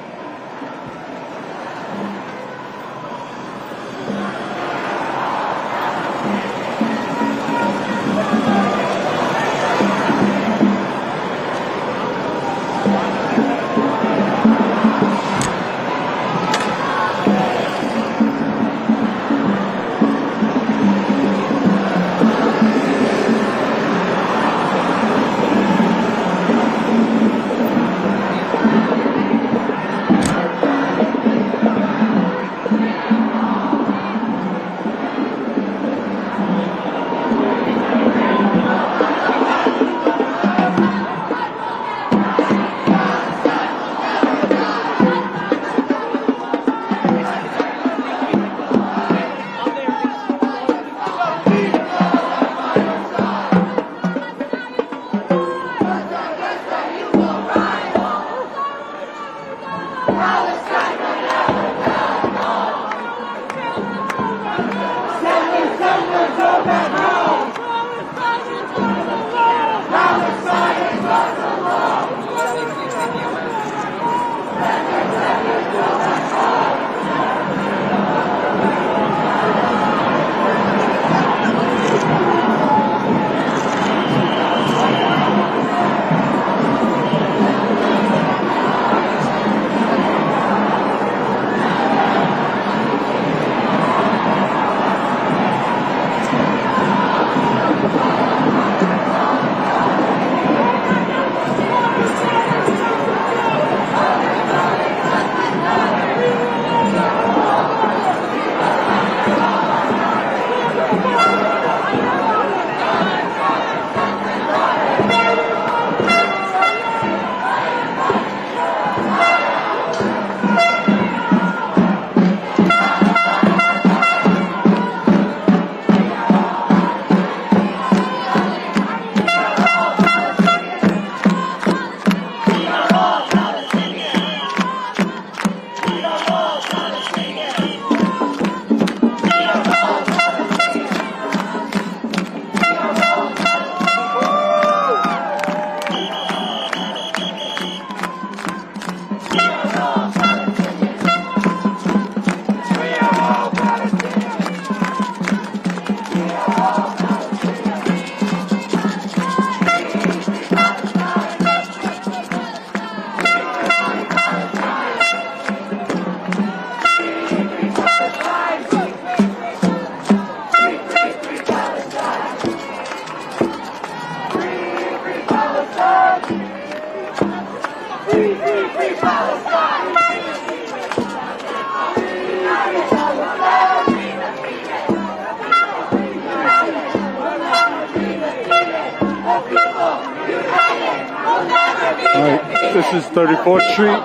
This is 34th Street.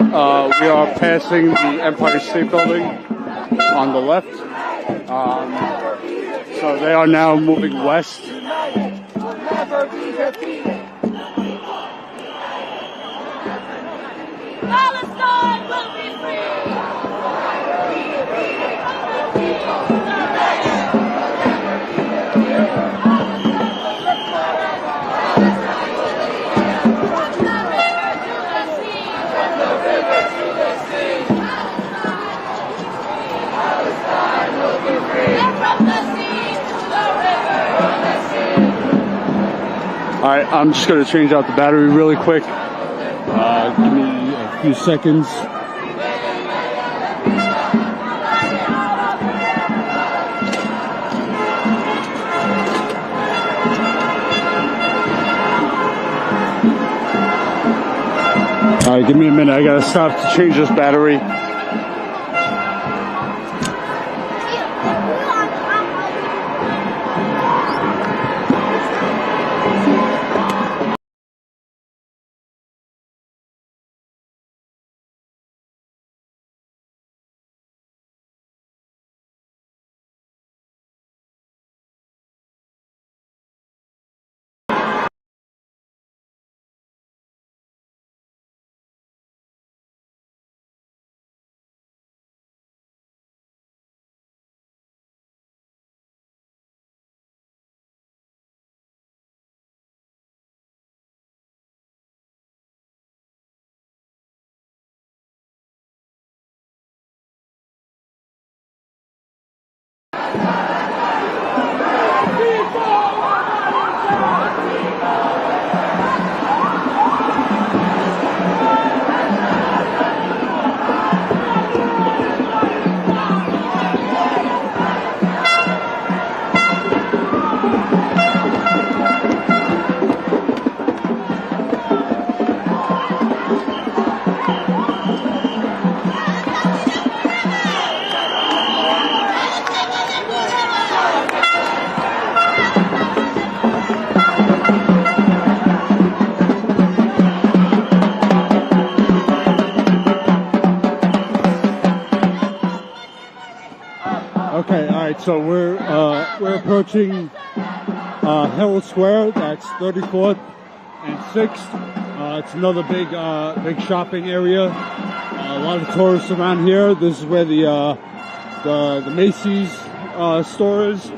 We are passing the Empire State Building on the left. So they are now moving west. Palestine will be free! Palestine will Alright, I'm just going to change out the battery really quick. Give me a few seconds. Alright, give me a minute. I gotta stop to change this battery. Okay, alright, so we're approaching Herald Square. That's 34th and 6th. It's another big shopping area. A lot of tourists around here. This is where the Macy's store is.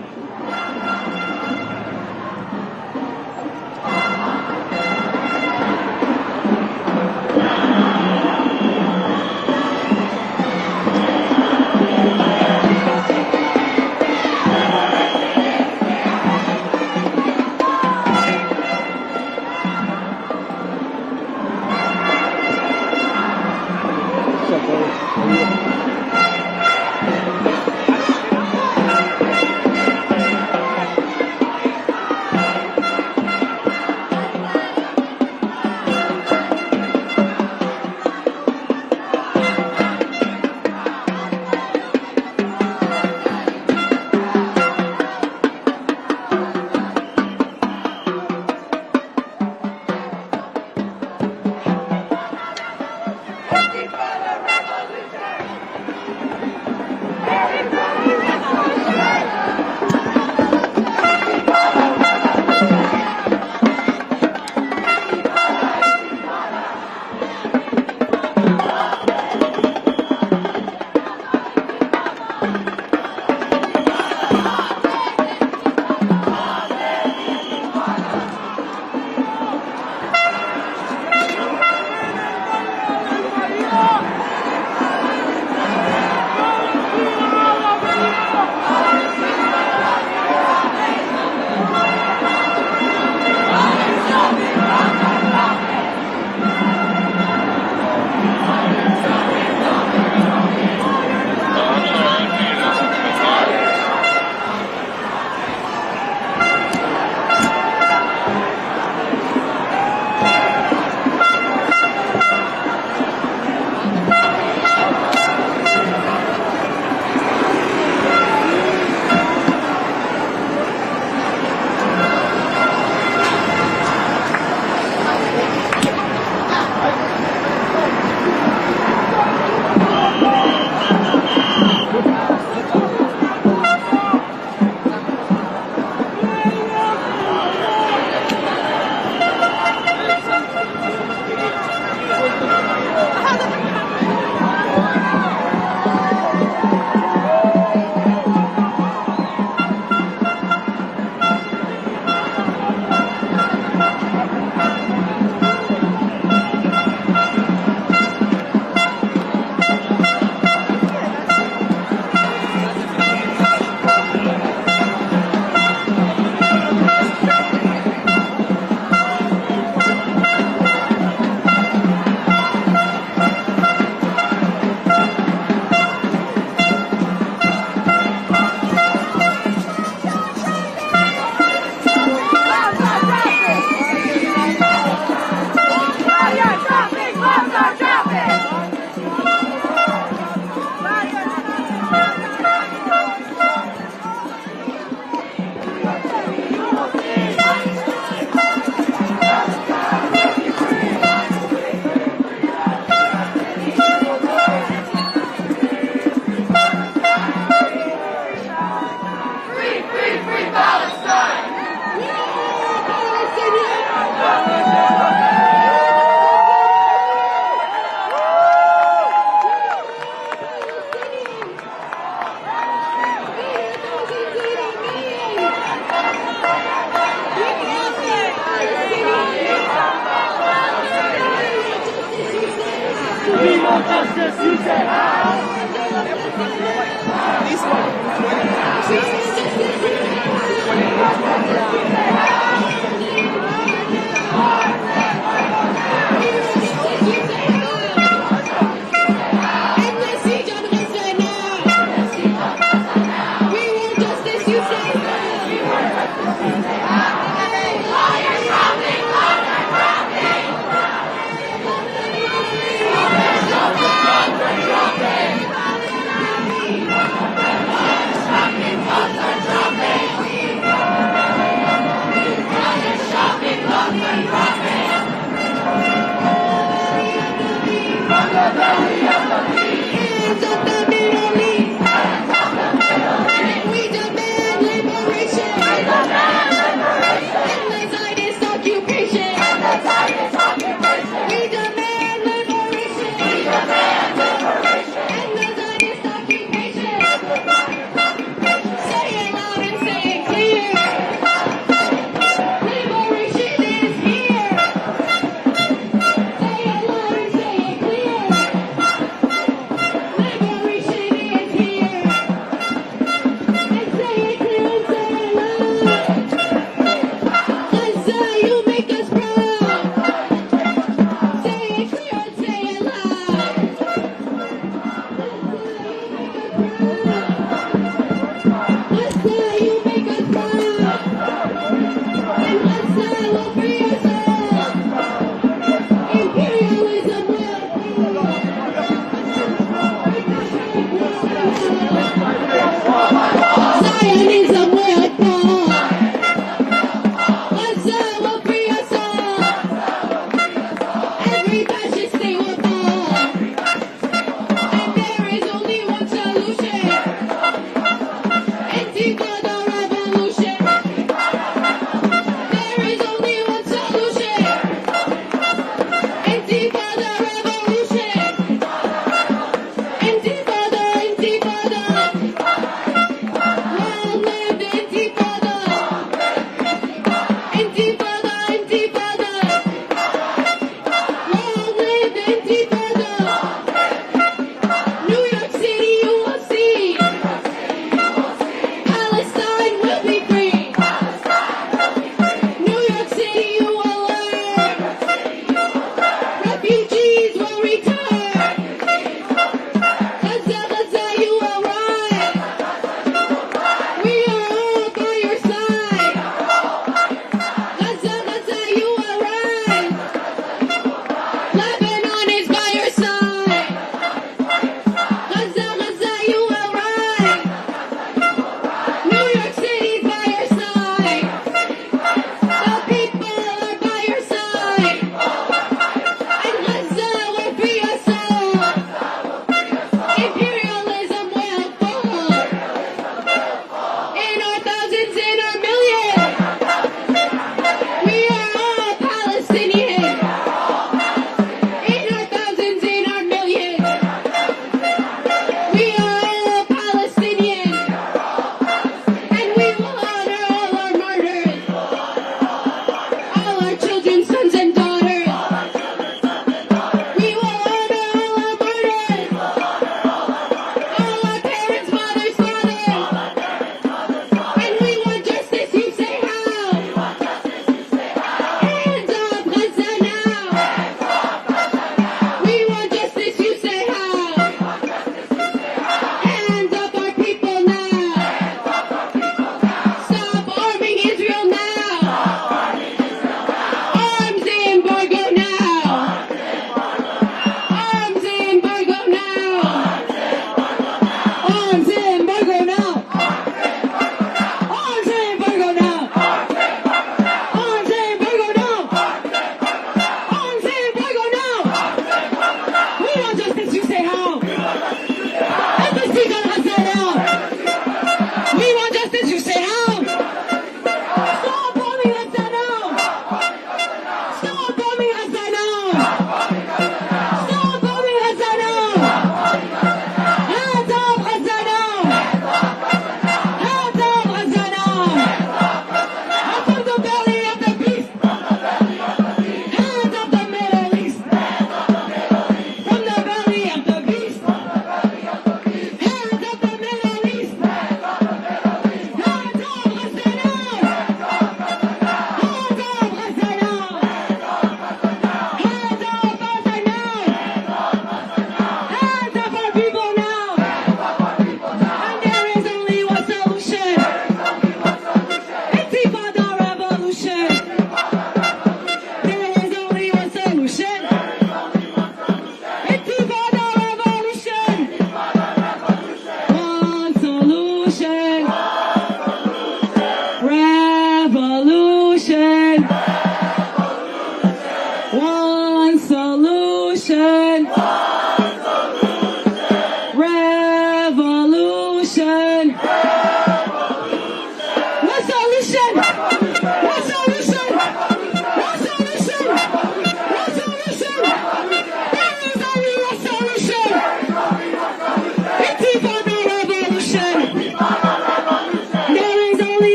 We want justice, you say how?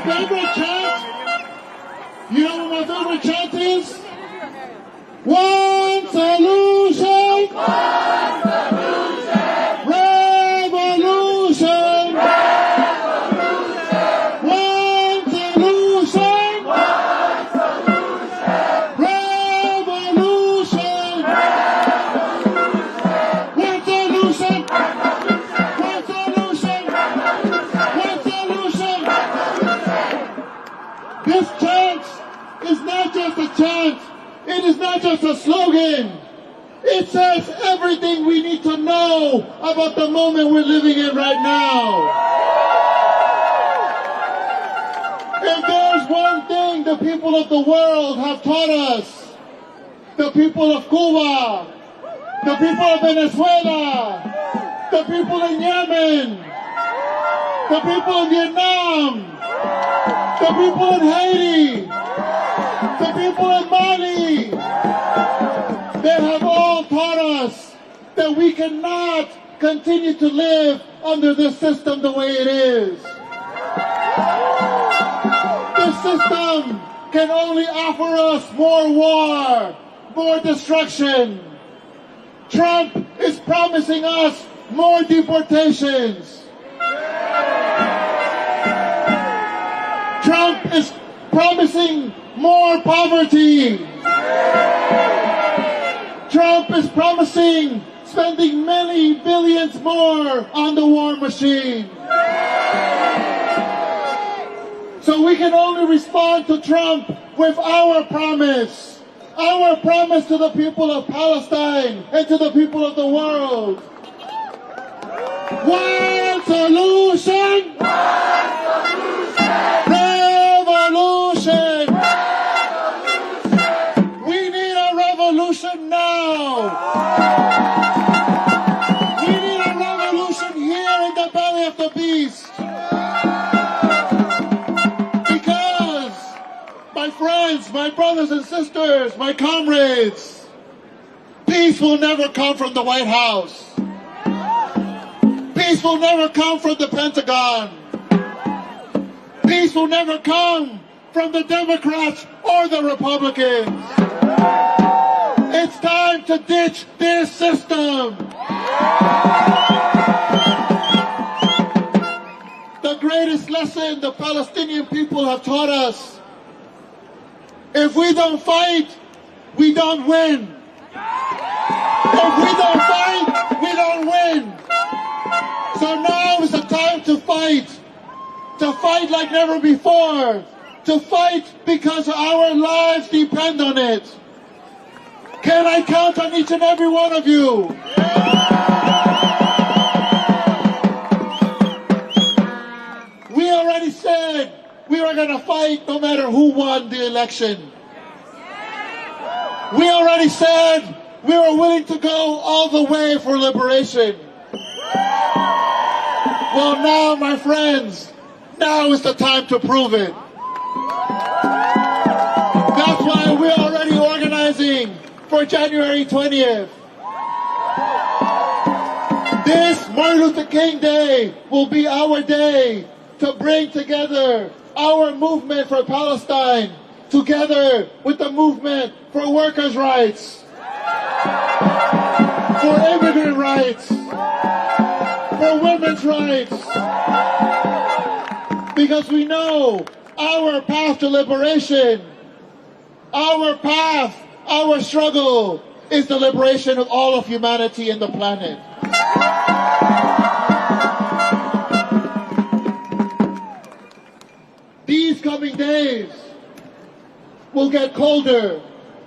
favorite chant? You know what my favorite chant is? One solution! One solution! Revolution! Revolution! One solution! One solution! Revolution! Revolution! One solution! One solution! One solution! This chant is not just a chant. It is not just a slogan. It says everything we need to know about the moment we're living in right now. If there's one thing the people of the world have taught us, the people of Cuba, the people of Venezuela, the people in Yemen, the people in Vietnam, the people in Haiti, the people in Mali, they have all taught us that we cannot continue to live under this system the way it is. This system can only offer us more war, more destruction. Trump is promising us more deportations. Trump is promising more poverty. Trump is promising spending many billions more on the war machine. So we can only respond to Trump with our promise to the people of Palestine and to the people of the world. One solution! One solution! Revolution! Revolution! We need a revolution now! We need a revolution here in the belly of the beast! Because, my friends, my brothers and sisters, my comrades, peace will never come from the White House. Peace will never come from the Pentagon. Peace will never come from the Democrats or the Republicans. It's time to ditch this system. The greatest lesson the Palestinian people have taught us: if we don't fight, we don't win. If we don't fight, we don't win. So now is the time to fight like never before, to fight because our lives depend on it. Can I count on each and every one of you? We already said we were going to fight no matter who won the election. We already said we were willing to go all the way for liberation. Well, now, my friends, now is the time to prove it. That's why we're already organizing for January 20th. This Martin Luther King Day will be our day to bring together our movement for Palestine together with the movement for workers' rights, for immigrant rights, for women's rights. Because we know our path to liberation, our path, our struggle is the liberation of all of humanity and the planet. These coming days will get colder,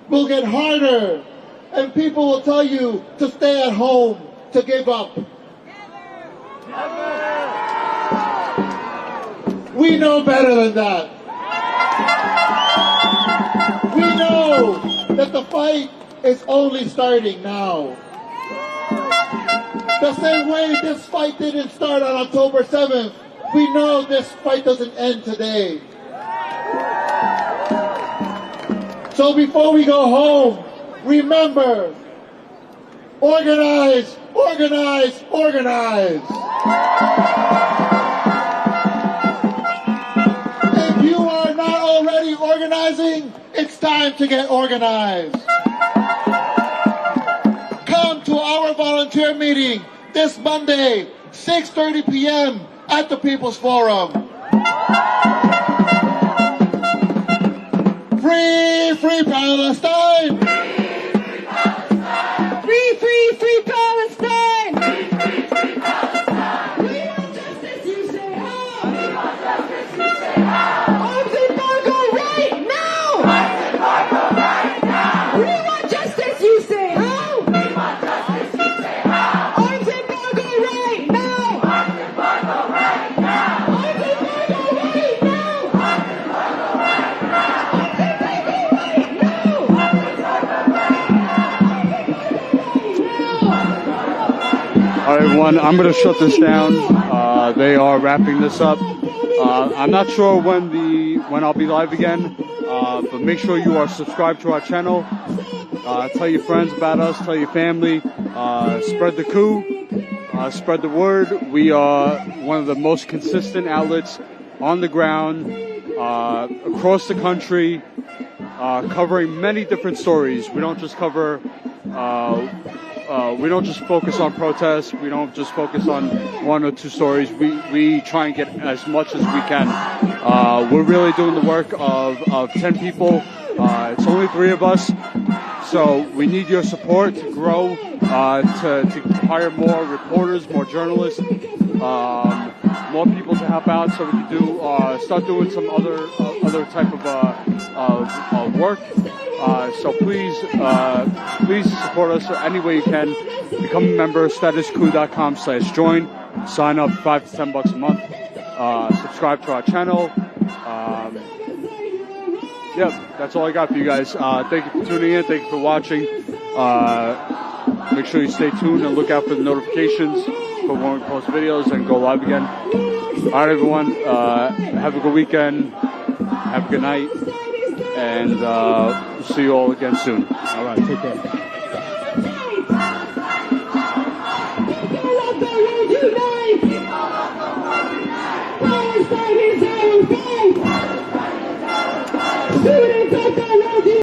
will get harder, and people will tell you to stay at home, to give up. We know better than that. We know that the fight is only starting now. The same way this fight didn't start on October 7th, we know this fight doesn't end today. So before we go home, remember, organize, organize, organize. time to get organized. Come to our volunteer meeting this Monday, 6:30 p.m. at the People's Forum. Free, free Palestine! Free, free, free Palestine! Free, free, free Palestine! We want justice, you say how? We want justice, you say how? Arms embargo right now! Arms embargo right now! We want justice, you say how? We want justice, you say how? Arms embargo right now! Arms embargo right now! Arms embargo right now! Arms embargo right now! Arms embargo right now! Arms embargo right now! All right, everyone, I'm going to shut this down. They are wrapping this up. I'm not sure when I'll be live again, but make sure you are subscribed to our channel. Tell your friends about us, tell your family, spread the coup, spread the word. We are one of the most consistent outlets on the ground, across the country, covering many different stories. We don't just cover we don't just focus on protests. We don't just focus on one or two stories. We try and get as much as we can. We're really doing the work of 10 people. It's only 3 of us. So we need your support to grow, to hire more reporters, more journalists, more people to help out so we can start doing some other type of work. So please support us any way you can. Become a member, StatusCoup.com/join. Sign up, $5 to $10 a month. Subscribe to our channel. Yeah, that's all I got for you guys. Thank you for tuning in. Thank you for watching. Make sure you stay tuned and look out for the notifications for when we post videos and go live again. All right, everyone. Have a good weekend. Have a good night. And see you all again soon. All right, take care.